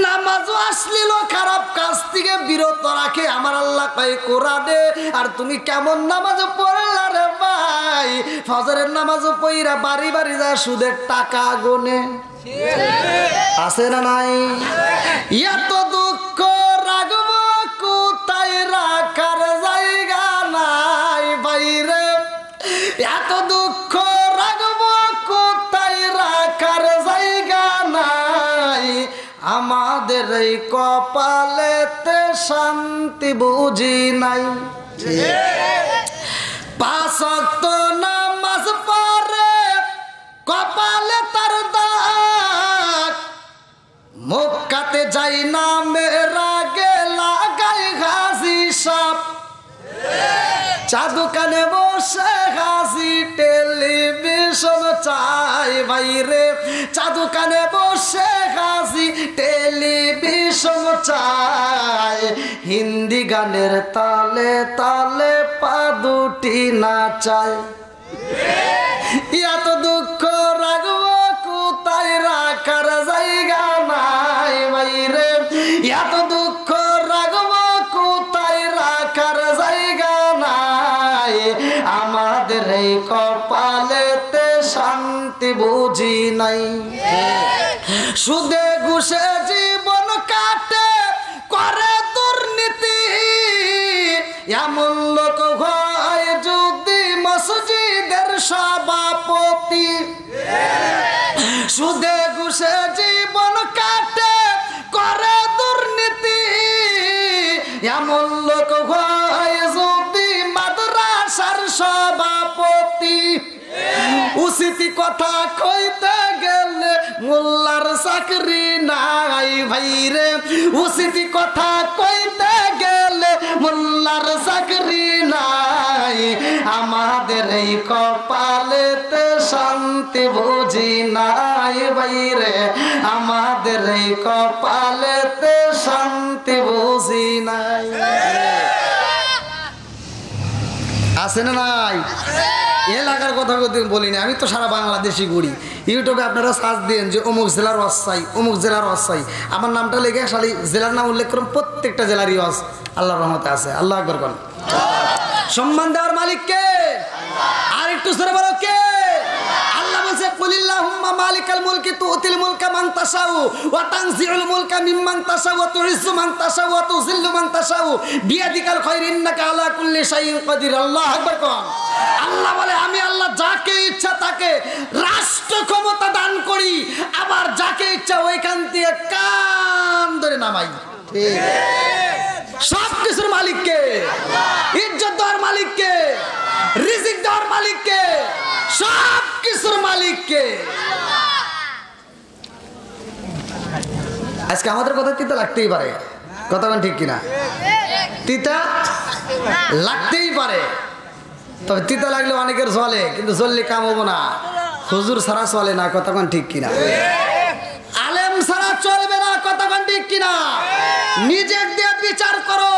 নামাজও অশ্লীল খারাপ কাজ থেকে বিরত রাখে আমার আল্লাহ কয় কোরআনে। আর তুমি কেমন নামাজ পড়লা রে ভাই? ফজরের নামাজও পড়া বাড়ি বাড়ি যা সুদের টাকা গুনে। আছে না নাই? এত দুঃখ রাগব কোথায় রাখার জায়গা নাই বাইরে, এত দুঃখ রাগব কোথায় রাখার জায়গা নাই, আমাদের এই কপালেতে শান্তি বুঝি নাই। পাঁচ ওয়াক্ত নামাজ পড়ে কপালে তার দাগ, মক্কাতে যাই না মেরা গেলা গাই হাসি সাপ, চা দোকানে বসে হাসি টেলিভিশন চাই বাইরে, চা দোকানে বসে হাসি টেলিভিশন চাই, হিন্দি গানের তালে তালে পা দুটি নাচায়। এত দুঃখ রাগব কোথায় রাখার জায়গা নাই বাইরে, এত দুঃখ রাগব কোথায় রাখার জায়গা নাই, আমাদের এই কপালেতে শান্তি বুঝি নাই। সুদে ঘুষে জীবন কাটে করে দুর্নীতি, এমন লোক হয় যদি মসজিদের সভাপতি। সুদে ঘুষে জীবন কাটে করে দুর্নীতি, এমন লোক হয় যদি মাদ্রাসার সভাপতি। উচিত কথা কইতে গেলে মোল্লার চাকরি নাই ভাইরে, উচিত কথা কইতে গেলে মোল্লার চাকরি নাই, আমাদের এই কপালেতে শান্তি বুঝি নাই ভাইরে, আমাদের এই কপালেতে শান্তি বুঝি নাই। আছে না নাই? এলাকার কথা বলিনি, আমি তো সারা বাংলাদেশি ঘুরি। ইউটিউবে আপনারা সার্চ দিন যে অমুক জেলার ওয়াসাই, অমুক জেলার ওয়াসাই, আমার নামটা লেগে খালি জেলার নাম উল্লেখ করুন, প্রত্যেকটা জেলারই ওয়াজ আল্লাহর রহমতে আছে। আল্লাহ আকবার বলেন। সম্মান দেওয়ার মালিক কে? আর একটু জোরে বলো কে? আল্লাহ বলছে কুলিল্লাহুম্মা মালিকাল মুলকি তুতিল মুলকা মান তাশাউ ওয়া তানজিউল মুলকা মিম্মান তাশাউ ওয়া তুইজ্জু মান তাশাউ ওয়া তুযিল্লু মান তাশাউ বিয়াদিকাল খায়র ইন্নাকা আলা কুল্লি শাইইন কাদির। আল্লাহু আকবার কোন। আল্লাহ বলে আমি আল্লাহ যাকে ইচ্ছা তাকে রাষ্ট্র ক্ষমতা দান করি, আবার যাকে ইচ্ছা ওইখান থেকে কান ধরে নামাই। ঠিক, সব কিছুর মালিক কে? ইজ্জত দেওয়ার মালিক কে? রিজিক দেওয়ার মালিক কে? সব কিছুর মালিক কে? আজকে আমাদের কথা তিতা লাগতেই পারে, কথা বলেন ঠিক কিনা? তিতা লাগতেই পারে, তবে তিতা লাগলে অনেকের চলে, কিন্তু চললে কাম হবো না। হুজুর ছাড়া চলে না, কথা বলেন ঠিক কিনা? আলেম ছাড়া চলবে না, কথা বলেন ঠিক কিনা? নিজের দিয়ে বিচার করো।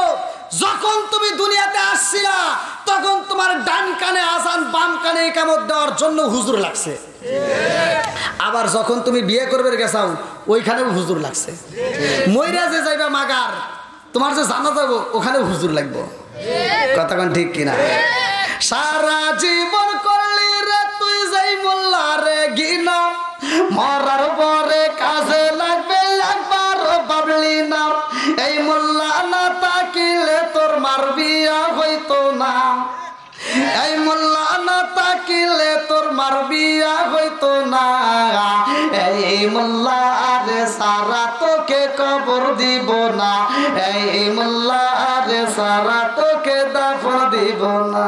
যখন তুমি দুনিয়াতে আসছিলা তখন তোমার ডান কানে আজান, বাম কানে ইকামত দেওয়ার জন্য হুজুর লাগছে, আবার যখন তুমি বিয়ে করবে গেছাও ওইখানেও হুজুর লাগছে। মইরা যে যাইবা মাগার, তোমার যে জানা যাবো ওখানেও হুজুর লাগবো, কথা বলেন ঠিক কিনা? সারা জীবন করলি রে তুই যাই মোল্লা রে গিনা, মরার পরে কাজে লাগবে একবার ভাবলি না, এই মোল্লা না তাকিলে তোর মার বিয়া হইতো না, এই মোল্লা না তাকিলে তোর মার বিয়া হইতো না, এই মোল্লা রে সারা তোকে কবর দিব না, এই মোল্লা রে সারা তোকে দাফন দিব না।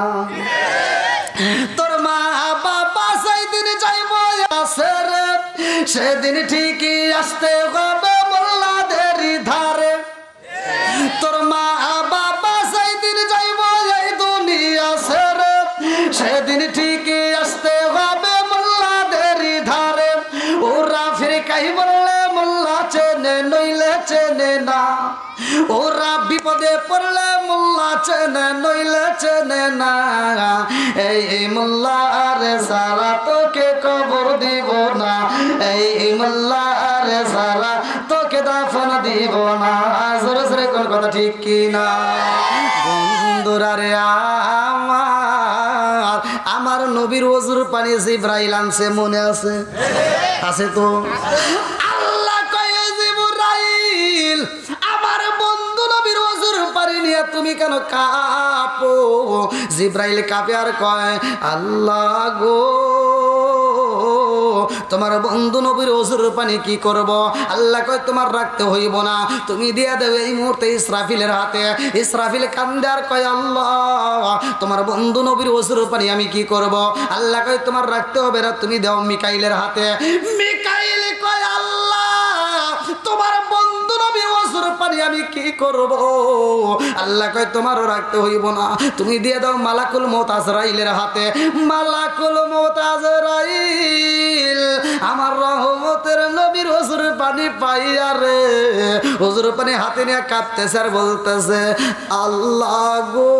তোর মা বাবা সেদিন যাইব আসে রে, সেদিন ঠিকই আসতে হবে মোল্লাদের ধারে। তোর মা বাবা সেদিন যাইব এই দুনিয়া ছেড়ে, সেদিন ঠিকই আসতে হবে মোল্লাদের ধারে। ওরা ফিরকাই বললে মোল্লা চেনে নইলে চেনে না, ওরা বিপদে পড়লে মোল্লা চেনে নইলে চেনে না, এই মোল্লা রে সারা তোকে কবর দিব না, এই মোল্লা রে সারা তোকে দাফন দিব না। জোরে জোরে কোন কথা ঠিক কিনা? বন্ধুরা রে আমার আমার নবীর ওজুর পানি জিব্রাইল আনছে, মনে আছে? আছে তো। আল্লাহ কয় জিব্রাইল আমার বন্ধু নবীর ওজুর পানি নিয়ে তুমি কেন কাঁপো? জিব্রাইল কাঁপে আর কয় আল্লাহ গো তোমার বন্ধু নবীর ওজুর পানি কি করব? আল্লাহ কয় তোমার রাখতে হইব না, তুমি দিয়া দেবে এই মুহূর্তে ইসরাফিলের হাতে। ইসরাফিল কান্দে আর কয় আল্লাহ তোমার বন্ধু নবীর ওজুর পানি আমি কি করব? আল্লাহ কয় তোমার রাখতে হবে না, তুমি দাও মিকাইলের হাতে। মিকাইল কয় আল্লাহ তোমার বন্ধু নবীর ওজুর পানি আমি কি করব? আল্লাহ কয় তোমারও রাখতে হইব না, তুমি দিয়ে দাও মালাকুল মউত আজরাইলের হাতে। মালাকুল মউত আজরাইল আমার রহমতের নবীর ওজুর পানি পাইয়া রে ওজুর পানি হাতে নিয়ে কাঁপতেছে আর বলতেছে আল্লাহ গো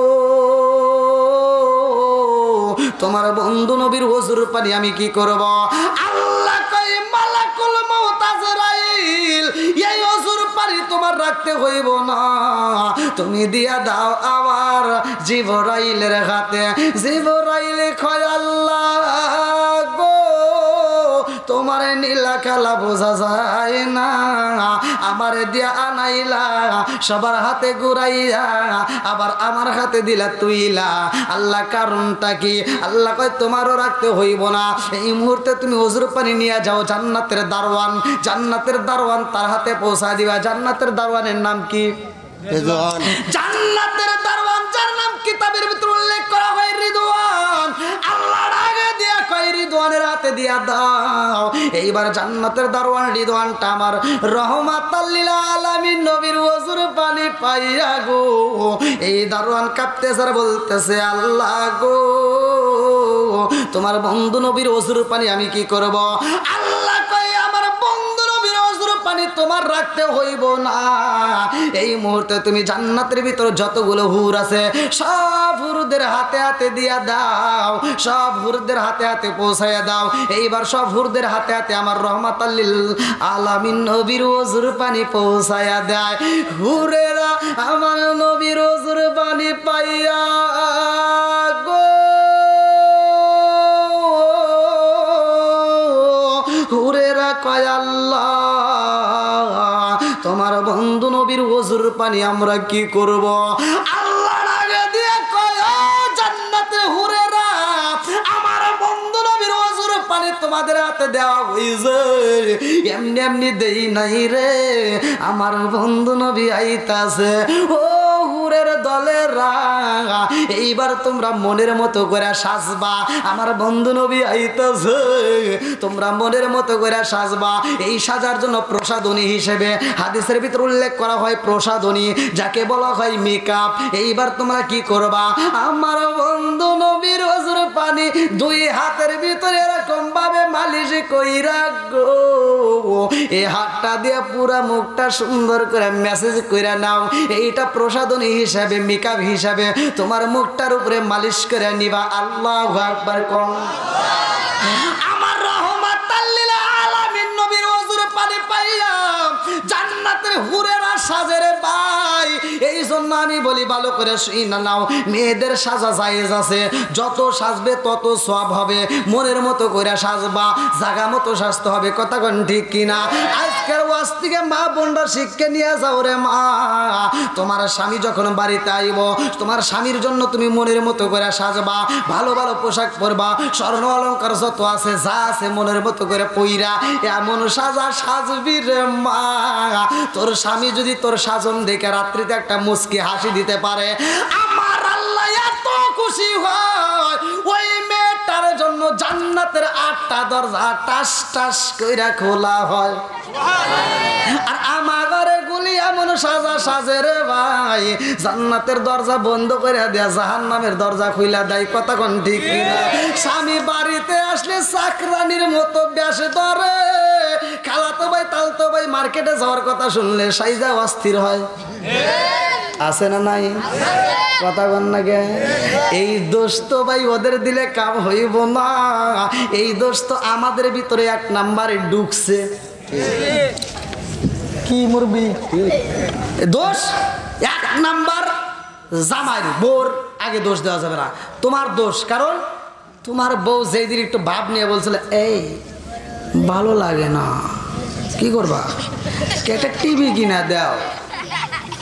তোমার বন্ধু নবীর ওজুর পানি আমি কি করব? আল্লাহ কয় মালাকুল মউত আজরাইল এই ওজুর পানি তোমার রাখতে হইব না, তুমি দিয়া দাও আবার জিবরাইলের হাতে। জিবরাইল কয় আল্লাহ গো তোমার নীলা খেলা বোঝা যায় না, আমার দিয়া আনাইলা সবার হাতে ঘুরাইয়া আবার আমার হাতে দিলা তুইলা, আল্লাহ কারণটা কি? আল্লাহ কয় তোমারও রাখতে হইব না, এই মুহূর্তে তুমি ওজুর পানি নিয়ে যাও জান্নাতের দারওয়ান, জান্নাতের দারওয়ান তার হাতে পৌঁছা দিবা। জান্নাতের দারওয়ানের নাম কি? রিদওয়ান। জান্নাতের দারওয়ান যার নাম কিতাবের ভিতর উল্লেখ করা হয় রিদওয়ান, আল্লাহর আগে দিয়া কয় রিদওয়ানের হাতে দিয়া দাও। এইবার জান্নাতের দারওয়ান রিদওয়ানটা আমার রহমাতাল লিল আলামিন নবীর ওজুর পানি পাইয়া গো এই দারওয়ান কাঁপতেছে আর বলতেছে আল্লাহ গো তোমার বন্ধু নবীর ওজুর পানি আমি কি করব? আল্লাহ কয় আমার বন্ধু নবীর ওজুর পানি তোমার রাখতে হইব না, এই মুহূর্তে তুমি জান্নাতের ভিতর যতগুলো হুর আছে সব হুরদের হাতে হাতে দিয়া দাও, সব হুরদের হাতে হাতে পৌঁছাইয়া দাও। এইবার সব হুরদের হাতে হাতে আমার রহমাতাল লিল আলামিন নবীর ওজুর পানি পৌঁছাইয়া দেয়। হুরেরা আমার নবীর ওজুর পানি পাইয়া গো হুরেরা কয় আল্লাহ তোমার বন্ধু নবীর ওজুর পানি আমরা কি করব? আল্লাহর আগে দিয়ে কয় জান্নাতের হুরেরা আমার বন্ধু নবীর ওজুর পানি তোমাদের হাতে দেওয়া হইছে, এমনি এমনি দেই নাই রে, আমার বন্ধু নবী আইতাছে। ও হুরের দলেরা এইবার তোমরা মনের মতো করে সাজবা, আমার বন্ধু নবী আইতাছে, তোমরা মনের মতো করে সাজবা। এই সাজার জন্য প্রসাদনী হিসেবে হাদিসের ভিতর উল্লেখ করা হয় প্রসাদনী, যাকে বলা হয় মেকআপ। এইবার তোমরা কি করবা? আমার বন্ধু নবীর ওজুর পানি দুই হাতের ভিতরে এরকম ভাবে মালিশ কইরা গো এই হাতটা দিয়ে পুরা মুখটা সুন্দর করে মেসেজ কইরা নাও, এইটা প্রসাদনী হিসাবে মেকআপ হিসাবে তোমার মুখটার উপরে মালিশ করে নিবা। আল্লাহু আকবার কোন। আমার রহমাতাল লিল আলামিন নবীর ওজুর পানি পাইয়া জান্নাতের হুরেরা সাজেরে ভাই। এই জন্য আমি বলি ভালো করে শুইনা নাও, মেয়েদের সাজা জায়েজ আছে, যত সাজবে তত সওয়াব হবে, মনের মতো করে সাজবা, জায়গা মতো সাজতে হবে। কথা কোন ঠিক কিনা? আজকের ওয়াজ থেকে মা বোনরা শিক্ষা নিয়ে যাও রে মা, তোমার স্বামী যখন বাড়িতে আইব তোমার স্বামীর জন্য তুমি মনের মতো করে সাজবা, ভালো ভালো পোশাক পরবা, স্বর্ণ অলংকার যত আছে যা আছে মনের মতো করে পইরা এমন সাজা সাজবি রে মা, তোর স্বামী যদি তোর সাজন দেখে রাত্রিতে একটা মুস্কি হাসি দিতে পারে, আমার আল্লাহ এত খুশি হয় ওই মেয়েটার জন্য জান্নাতের 8টা দরজা টাস টাস কইরা খোলা হয়। আর আমার ঘরে গুলি এমন সাজা সাজে রে ভাই, জান্নাতের দরজা বন্ধ করে দেয়া জাহান্নামের দরজা খুইলা দেয়। কথা কোন ঠিক কিনা? স্বামী বাড়িতে আসলে চাকরানির মতো বেশে ধরে, খালাতো ভাই তালতো ভাই মার্কেটে যাওয়ার কথা শুনলে সাইজা অস্থির হয়, আছে না নাই? কথা বল না গে? এই দোষ তো ভাই ওদের দিলে কাম হইব না, এই দোষ তো আমাদের ভিতরে 1 নাম্বারে ঢুকছে। কি মুরবি দোষ 1 নাম্বার জামাইর বোর আগে দোষ দেওয়া যাবে না, তোমার দোষ। কারণ তোমার বউ যেই দিন একটু ভাব নিয়ে বলছিল এই ভালো লাগে না, কি করবা, একটা টিভি কিনা দাও,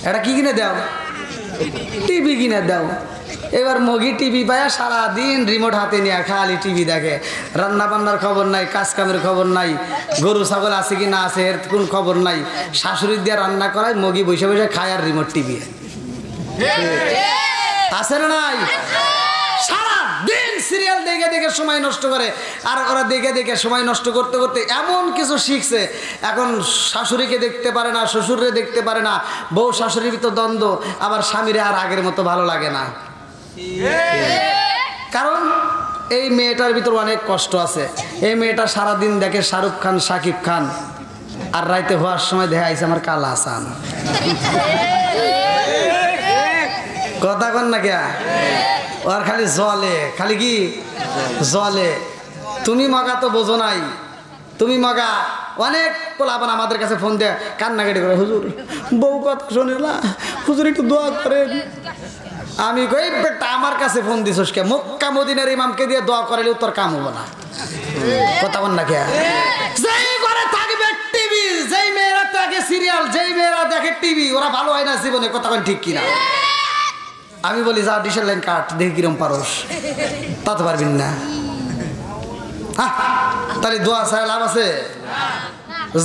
একটা কি কিনে দাও, টিভি কিনে দাও। এবার মগি টিভি পায় সারাদিন রিমোট হাতে নিয়ে খালি টিভি দেখে, রান্না বান্নার খবর নাই, কাজ কামের খবর নাই, গরু ছাগল আছে কি না আছে এর কোন খবর নাই। শাশুড়ি দিয়ে রান্না করায়, মগি বসে বসে খায় আর রিমোট টিভি আছে না নাই। সারা দিন সিরিয়াল দেখে দেখে সময় নষ্ট করে, আর ওরা দেখে দেখে সময় নষ্ট করতে করতে এমন কিছু শিখছে, এখন শাশুড়িকে দেখতে পারে না, শ্বশুরে দেখতে পারে না, বউ শাশুড়ির ভিতর দ্বন্দ্ব, আবার স্বামীরে আর আগের মতো ভালো লাগে না। কারণ এই মেয়েটার ভিতর অনেক কষ্ট আছে। এই মেয়েটা সারাদিন দেখে শাহরুখ খান, শাকিব খান, আর রাইতে হওয়ার সময় দেখা আইছে আমার কালা হাসান। কথা কন না কে, ওর খালি জলে, খালি কি জলে। তুমি মগা তো বোঝো নাই, তুমি মগা। অনেক পোলাপান আমাদের কাছে ফোন দেয়, কান্নাকাটি করে, হুজুর বউ কথা শোনে না, হুজুর একটু দোয়া করেন। আমি কই বেটা আমার কাছে ফোন দিছস কে, মক্কা মদিনার ইমামকে দিয়ে দোয়া করালেও তোর কাম হবো না। কথা বল না কে, যেই ঘরে থাকবে টিভি, যেই মেয়েরা দেখে সিরিয়াল, যেই মেয়েরা দেখে টিভি, ওরা ভালো হয় না জীবনে। কথা বল ঠিক কিনা? আমি বলি যা ডিশের লাইন কাট, দেখি কিরম পারস, তা তো পারবি না। তাহলে দোয়া ছাড়া লাভ আছে?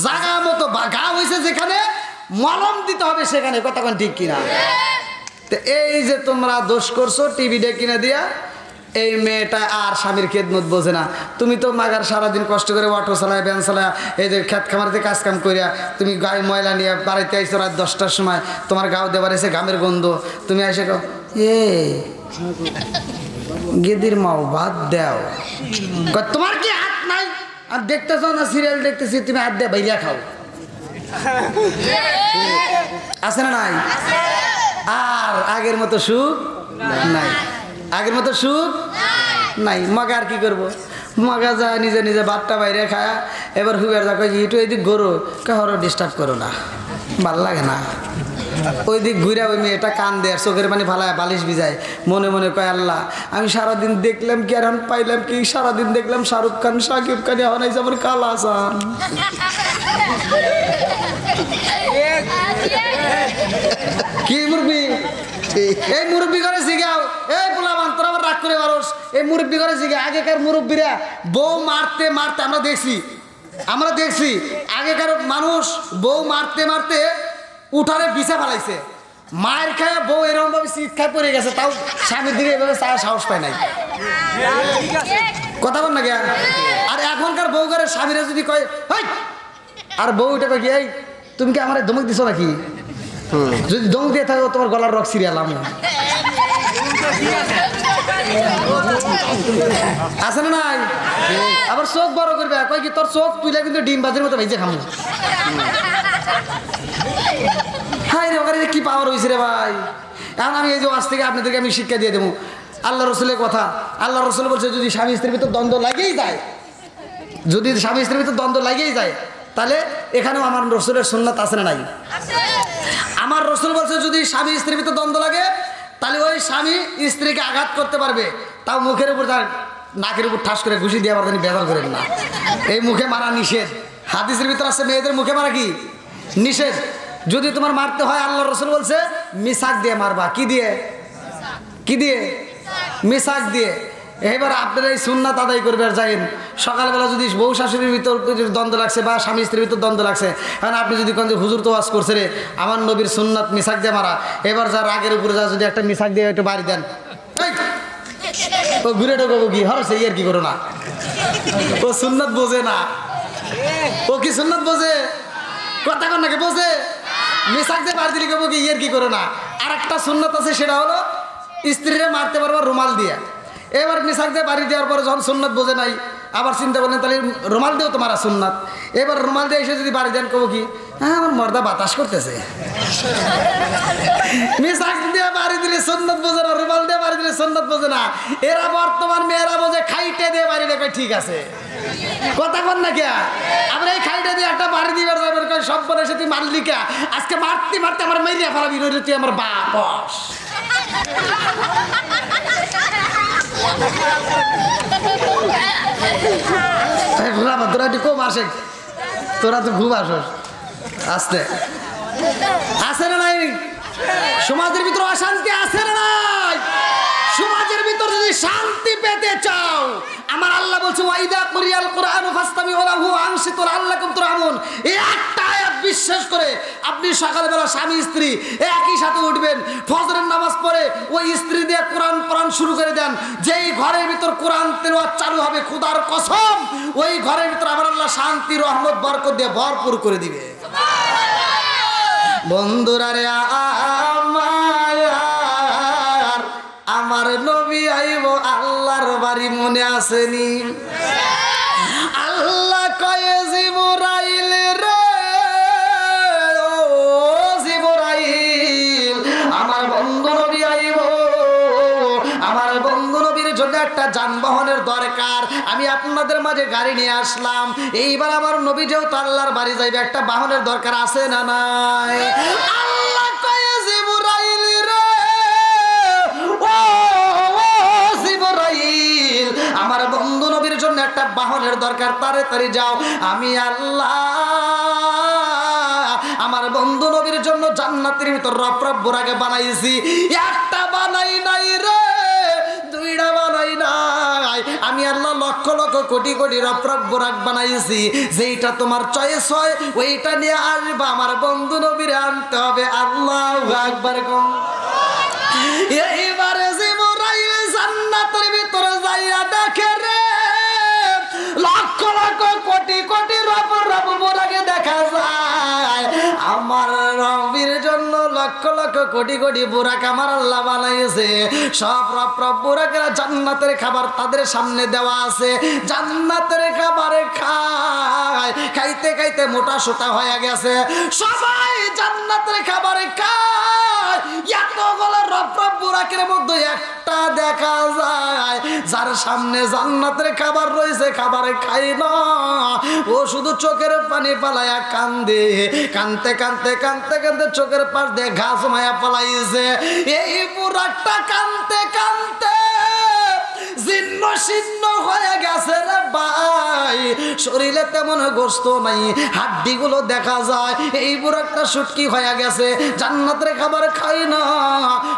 জাগা মতো গা হয়েছে যেখানে মলম দিতে হবে সেখানে। কথা কোন ঠিক কিনা? তো এই যে তোমরা দোষ করছো টিভিটা কিনে দিয়া, এই মেয়েটা আর স্বামীর খেদমত বোঝে না। তুমি তো মাগার সারাদিন কষ্ট করে অটো চালায়, ভ্যান চালায়, এই যে খেত খামারিতে কাজ কাম করিয়া তুমি গায়ে ময়লা নিয়ে বাড়িতে আইসো রাত 10টার সময়, তোমার গাও দেবার এসে ঘামের গন্ধ, তুমি এসে কও এ গেদির মাও ভাত দাও। তোমার কি হাত নাই? আর দেখতেছ না সিরিয়াল দেখতেছি, তুমি হাত দিয়ে বাইরিয়া খাও। আছে না নাই? আর আগের মতো সুখ নাই, আগের মতো সুখ নাই। মগা আর কি করবো, মগা যায় নিজে নিজে ভাতটা বাইরে খায়। এবার হুবের যা কই একটু এইদিক গরু, কারো ডিস্টার্ব করো না, ভাল লাগে না। ওই দিক ঘুরে ওই মেয়েটা কান দেয়, চোখের পানি ফালায়, বালিশ ভিজায়, মনে মনে কয় আল্লাহ আমি সারাদিন দেখলাম কি আর এখন পাইলাম কি, সারাদিন দেখলাম শাহরুখ খান, শাকিব খান, এখন আইসা আমার কালা হাসান। কি মুরব্বি, এই মুরব্বি করে শিখাও, এই পোলাবান তোরা আবার রাগ করে পারস, এই মুরব্বি করে শিখা। আগেকার মুরব্বিরা বউ মারতে মারতে আমরা দেখছি আগেকার মানুষ বউ মারতে মারতে উঠারে বিছা ফেলাইছে, মায়ের খায় বউ এরকম ভাবে শীত খায় পড়ে গেছে, তাও স্বামীর দিকে এভাবে সাহস পায় নাই। কথা বল না কে? আর এখনকার বউ করে স্বামীরা যদি কয় আর বউ এটা কয় কি এই তুমি কি আমার ধমক দিছো নাকি? যদি ধমক দিয়ে থাকো তোমার গলার রক সিরিয়াল আমি আছে না নাই? আবার চোখ বড় করবে, কয় কি তোর চোখ তুইলে কিন্তু ডিম বাজির মতো ভেজে খামো। হাই রে ওখানে কি পাওয়ার হয়েছে রে ভাই। এখন আমি এই যে আজ থেকে আপনাদেরকে আমি শিক্ষা দিয়ে দেবো আল্লাহ রসুলের কথা। আল্লাহ রসুল বলছে যদি স্বামী স্ত্রীর ভিতর দ্বন্দ্ব লাগেই যায়, যদি স্বামী স্ত্রীর ভিতর দ্বন্দ্ব লাগেই যায়, তাহলে এখানেও আমার রসুলের সুন্নাত আছে না নাই? আমার রসুল বলছে যদি স্বামী স্ত্রীর ভিতর দ্বন্দ্ব লাগে, তাহলে ওই স্বামী স্ত্রীকে আঘাত করতে পারবে, তাও মুখের উপর, তার নাকের উপর ঠাস করে ঘুষি দিয়ে আবার তিনি বেজাল করেন না। এই মুখে মারা নিষেধ, হাদিসের ভিতর আছে মেয়েদের মুখে মারা কি নিষেধ। যদি তোমার মারতে হয় আল্লাহ রসুল বলছে মিসাক দিয়ে মারবা। কি দিয়ে? কি দিয়ে? মিসাক দিয়ে। এবার আপনারা এই সুন্নাত আদায় করবে আর যাইন। সকালবেলা যদি বউ শাশুড়ির ভিতর দ্বন্দ্ব লাগছে বা স্বামী স্ত্রীর ভিতর দ্বন্দ্ব লাগছে, কারণ আপনি যদি কোন যে হুজুর তো ওয়াজ করছে রে আমার নবীর সুন্নাত মিসাক দিয়ে মারা, এবার যা রাগের উপরে যা যদি একটা মিসাক দিয়ে একটু বাড়ি দেন, ও ঘুরে ঢোকাবো কি হরছে আর কি করো না, ও সুন্নাত বোঝে না। ও কি সুন্নাত বোঝে? কথা কন নাকি বোঝে? মিসাক দিয়ে বাড়ি দিলে কেবো কি ইয়ের কি করো না। আর একটা সুন্নাত আছে, সেটা হলো স্ত্রীরা মারতে পারবো রুমাল দিয়ে। এবার মিসাক দিয়ে বাড়ি দেওয়ার পরে যখন সুন্নাত বোঝে নাই, আবার চিন্তা করলেন তাহলে রুমাল দিয়েও তোমার সুন্নাত। এবার রুমাল দিয়ে এসে যদি বাড়ি দেন কবো কি হ্যাঁ আমার মর্দা বাতাস করতেছে। মিসাক দিয়ে বাড়ি দিলে সুন্নাত বোঝে না, রুমাল দিয়ে বাড়ি দিলে সুন্নাত বোঝে না। এরা বর্তমান মেয়েরা বোঝে খাইটে দিয়ে বাড়ি রেখে ঠিক আছে। কথা কন না কে? আমরা এই খাইটে দিয়ে একটা বাড়ি দিবার যাবেন সব বলে এসে তুই মারলি কে? আজকে মারতে মারতে আমার মেরিয়া ফেলাবি, তুই আমার বাপ। তোরা একটু কম আসে, তোরা তো খুব আসস আসতে। আছে না নাই সমাজের ভিতরে অশান্তি? আছে না নাই? সমাজের ভিতর যদি শান্তি পেতে চাও, আমার আল্লাহ বলছে ওয়াইদা কুরিয়াল কুরআন ফাসতামিউ লাহু ওয়া আনসিতু লাআল্লাকুম তুরহামুন। এই একটা আয়াত বিশ্বাস করে আপনি সকালবেলা স্বামী স্ত্রী একই সাথে উঠবেন, ফজরের নামাজ পড়ে ওই স্ত্রী দিয়ে কোরআন পড়ান শুরু করে দেন। যেই ঘরের ভিতর কোরআন তেলাওয়াত চালু হবে, খোদার কসম ওই ঘরের ভিতর আমার আল্লাহ শান্তি রহমত বরকত দিয়ে ভরপুর করে দিবে। বন্ধুরা রে আমার নবী আইব আল্লাহর বাড়ি মনে আসেনি? আল্লাহ কয়ে জিবরাইল রে, ও জিবরাইল আমার বন্ধু নবী আইব, আমার বন্ধু নবীর জন্য একটা যানবাহনের দরকার, আমি আপনাদের মাঝে গাড়ি নিয়ে আসলাম। এইবার আমার নবী যেহেতু আল্লাহর বাড়ি যাইবে, একটা বাহনের দরকার আছে না নাই? আল্লাহ কয়ে জিবরাইল রে, ও জিবরাইল আমার বন্ধু নবীর জন্য একটা বাহনের দরকার, তাড়াতাড়ি যাও। আমি আল্লাহ আমার বন্ধু নবীর জন্য জান্নাতের ভিতর রফরফ বোরাকে বানাইছি, একটা বানাই নাই রে, দুইটা বানাই নাই, আমি আল্লাহ লক্ষ লক্ষ কোটি কোটি রফরফ বোরাক বানাইছি। যেইটা তোমার চয়েস হয় ওইটা নিয়ে আসবা, আমার বন্ধু নবীর আনতে হবে। আল্লাহু আকবার। এইবারে জিবরাইল জান্নাতের ভিতরে যাইয়া দেখে রে, লক্ষ লক্ষ কোটি কোটি রফরফ বোরাকে দেখা যায়। আমার নবীর জন্য লক্ষ লক্ষ কোটি কোটি বোরাক আমার আল্লাহ বানাইছে। সব রফরফ বোরাকেরা জান্নাতের খাবার তাদের সামনে দেওয়া আছে, জান্নাতের খাবারে খায়, খাইতে খাইতে মোটা সোটা হয়ে গেছে। সবাই জান্নাতের খাবারে খায়, এতগুলো রফরফ বোরাকের মধ্যে একটা দেখা যায় যার সামনে জান্নাতের খাবার রয়েছে, খাবারে খাই না, ও শুধু চোখের পানি পালায়া কান্দে, কানতে কানতে কানতে কানতে চোখের পাশ দিয়ে ঘাস মায়া পালাইছে। এই বুড়াটা কানতে কানতে জীর্ণ শীর্ণ হয়ে গেছে রে ভাই, শরীরে তেমন গোস্ত নাই, হাড্ডি গুলো দেখা যায়। এই বুড়াটা শুটকি হয়ে গেছে, জান্নাতের খাবার খাই না,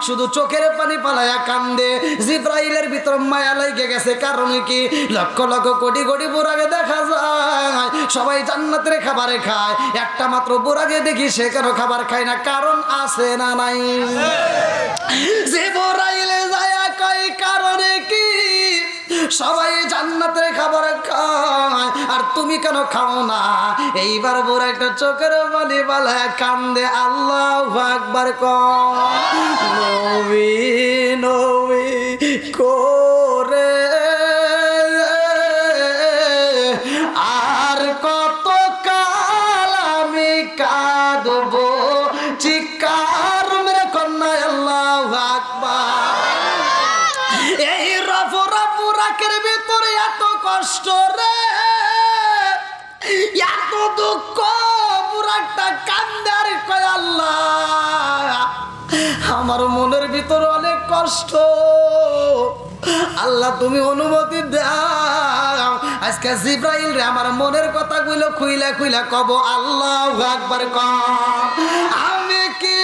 শুধু চোখের পানি পালায়া কান্দে। জিব্রাইলের ভিতর মায়া লেগে গেছে, কারণ কি লক্ষ লক্ষ কোটি কোটি বুড়াকে দেখা যায় সবাই জান্নাতের খাবারে খায়, একটা মাত্র বুড়াকে দেখি সে কেন খাবার খায় না? কারণ আছে না নাই? জিব্রাইলে যায় কয় কারণে কি সবাই জান্নাতের খাবার খায় আর তুমি কেন খাও না? এইবার বুড়া একটা চোখের পানি বালায় কান্দে, আল্লাহু আকবার কয়। নবী নবী করে আর কত কাল আমি কাঁদবো, চিৎকার মেরে কন্যা আল্লাহু আকবার। এই রফরফ বুরাকের ভিতরে এত কষ্ট রে, এত দুঃখ, বুরাকটা কান্দে আর কয় আল্লাহ আমার মনের ভিতরে অনেক কষ্ট, আল্লাহ তুমি অনুমতি দাও আজকে জিব্রাইল রে আমার মনের কথা গুলো খুইলা খুইলা কব। আল্লাহু আকবার কও। আমি কি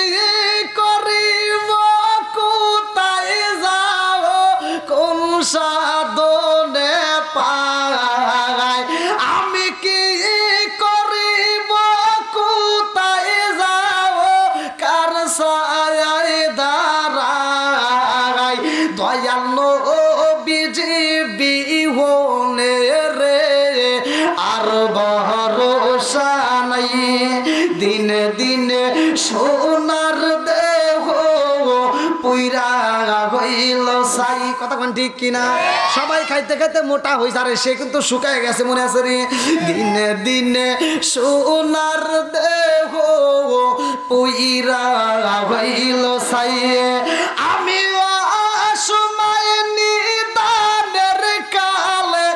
করিব, কোথায় যাও, কোন সাধনে পাই, আমি কি করিব, কোথায় যাও, কার ছায়ায় দাঁড়াই, দয়াল নবীজি বিহনে রে আর ভরসা নাই, দিনে দিনে সোনার দেহ পুইরা হইল সাই। কতক্ষণ ঠিক কিনা? সবাই খাইতে খাইতে মোটা হয়েছে, আরে সে কিন্তু শুকায় গেছে, মনে আছে রে? দিনে দিনে সোনার দেহ পুইরা হইল সাই। আমি সময় নিদানের কালে,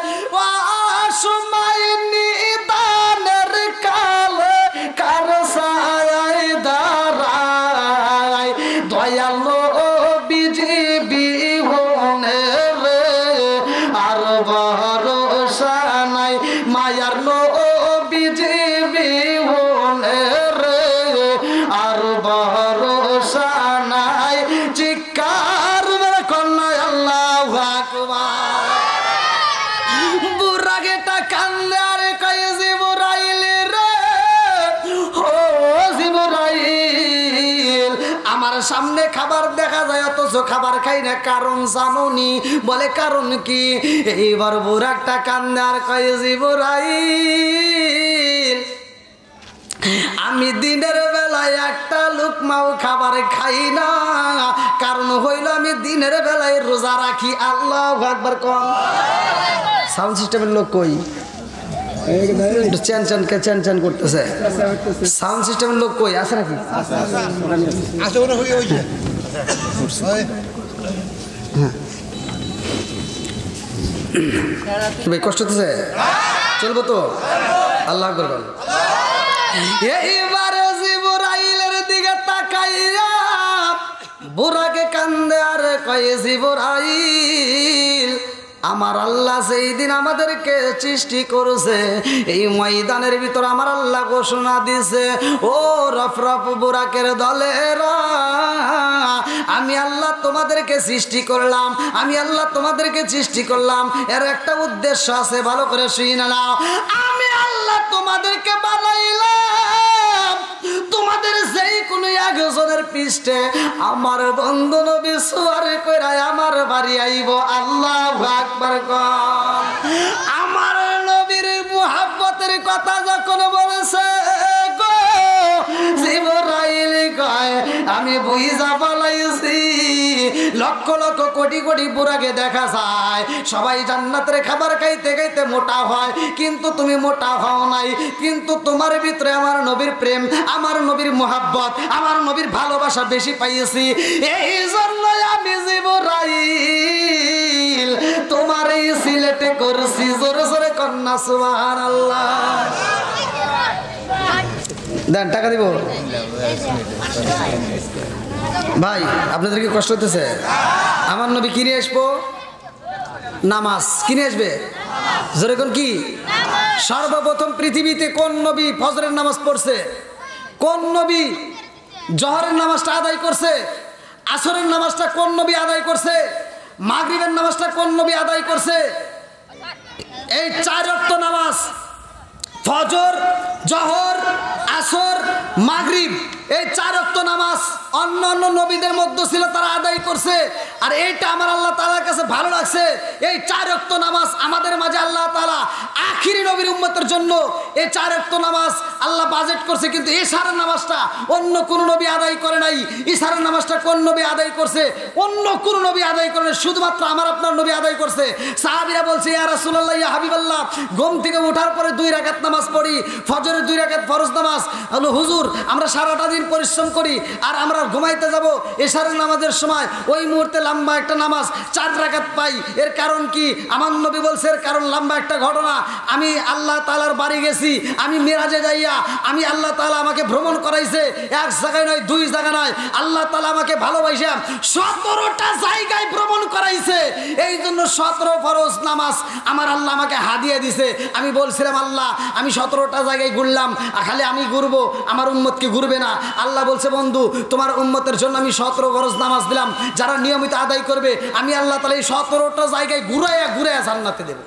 সময় নিদানের কালে কার ছায়ায় দাঁড়াই, দয়াল নবীজি বিহনে রে ভরসা নাই, চিৎকার মেরে কন্যা আল্লাহু আকবার। বুড়াকেটা কান্দে আর কয় জিবরাইল রে, ও জিবরাইল, আমার সামনে খাবার দেখা যায় অথচ খাবার খাই না, কারণ জানোনি? বলে কারণ কি? এইবার বুড়াটা কান্দে আর কয় জিবরাইল, আমি দিনের বেলায় একটা লুকমাও খাবার খাই না, কারণ হইল আমি দিনের বেলায় রোজা রাখি। আল্লাহু আকবার। কম সাউন্ড সিস্টেমের লোক কই? একটু চ্যান চ্যান চ্যান চ্যান করতেছে। সাউন্ড সিস্টেমের লোক কই? আছে নাকি? ভাই কষ্ট হতেছে? চলবো তো? আল্লাহ আকবার বল। এইবার জিবরাইলের দিকে তাকাইয়া বুড়াকে কান্দে আর কয় জিবরাইল, আমার আল্লাহ সেই দিন আমাদেরকে সৃষ্টি করেছে, এই ময়দানের ভিতর আমার আল্লাহ ঘোষণা দিছে, ও রফরফ বুরাকের দলেরা, আমি আল্লাহ তোমাদেরকে সৃষ্টি করলাম, আমি আল্লাহ তোমাদেরকে সৃষ্টি করলাম, এর একটা উদ্দেশ্য আছে, ভালো করে শুনে নাও। আমি আল্লাহ তোমাদেরকে বানাইলাম, তোমাদের যেই কোনো একজনের পৃষ্ঠে আমার বন্ধু নবী সুয়ার কইরা আমার বাড়ি আইব। আল্লাহু আকবার। আমার নবীর মুহাব্বতের কথা যখন বলেছে গো জিবরাইল কয়, আমি বুঝা পালাইছি, লক্ষ লক্ষ কোটি কোটি বুড়াকে দেখা যায় সবাই জান্নাতের খাবার খাইতে খাইতে মোটা হয়, কিন্তু তুমি মোটা হও নাই, কিন্তু তোমার ভিতরে আমার নবীর প্রেম, আমার নবীর মুহাব্বত, আমার নবীর ভালোবাসা বেশি পাইছি, এই জন্য আমি জিবরাইল তোমার এই সিলেটে করছি। জোরে জোরে কন্যা সুবহানাল্লাহ। দেন টাকা দিব ভাই, আপনাদের কি কষ্ট হতেছে? আমার নবী কিনে আসবো নামাজ, কিনে আসবে জোরে কোন কি? সর্বপ্রথম পৃথিবীতে কোন নবী ফজরের নামাজ পড়ছে? কোন নবী জোহরের নামাজটা আদায় করছে? আসরের নামাজটা কোন নবী আদায় করছে? মাগরিবের নামাজটা কোন নবী আদায় করছে? এই 4 ওয়াক্ত নামাজ, ফজর, জোহর, আসর, মাগরিব, এই 4 ওয়াক্ত নামাজ অন্য অন্য নবীদের মধ্যে ছিল, তারা আদায় করছে। আর এইটা আমার আল্লাহ তাআলার কাছে ভালো লাগছে, এই 4 ওয়াক্ত নামাজ আমাদের মাঝে আল্লাহ তাআলা আখিরি নবীর উম্মতের জন্য এই 4 ওয়াক্ত নামাজ আল্লাহ বাজেট করছে। কিন্তু ইশারার নামাজটা অন্য কোন নবী আদায় করে নাই। ইশারার নামাজটা কোন নবী আদায় করছে? অন্য কোন নবী আদায় করে নাই, শুধুমাত্র আমার আপনার নবী আদায় করছে। সাহাবীরা বলছে, ইয়া রাসূলুল্লাহ, ইয়া হাবিবাল্লাহ, ঘুম থেকে ওঠার পরে 2 রাকাত নামাজ পড়ি, ফজরের 2 রাকাত ফরজ নামাজ। হুজুর, আমরা সারাটা দিন পরিশ্রম করি আর আমরা ঘুমাইতে যাব, ইশারের নামাজের সময় ওই মুহূর্তে লম্বা একটা নামাজ 4 রাকাত পাই। এর কারণ কি? আমার নবী বলছে এর কারণ লম্বা একটা ঘটনা। আমি আল্লাহ তাআলার বাড়ি গেছি, আমি মিরাজে যাইয়া আমি আল্লাহ তাআলা আমাকে ভ্রমণ করাইছে, 1 জায়গায় নয়, 2 জায়গা নয়, আল্লাহ তাআলা আমাকে ভালোবাসা 17টা জায়গায় ভ্রমণ করাইছে। এই জন্য 17 ফরজ নামাজ আমার আল্লাহ আমাকে হাদিয়া দিছে। আমি বলছিলাম, আল্লাহ আমি 17টা জায়গায় ঘুরলাম, খালি আমি ঘুরবো, আমার উম্মতকে ঘুরবে না। আল্লাহ বলছে, বন্ধু তোমার উম্মতের জন্য আমি 17 ফরজ নামাজ দিলাম, যারা নিয়মিত আদায় করবে আমি আল্লাহ তাআলা এই 17টা জায়গায় ঘুরাইয়া ঘুরাইয়া জান্নাতে দেব।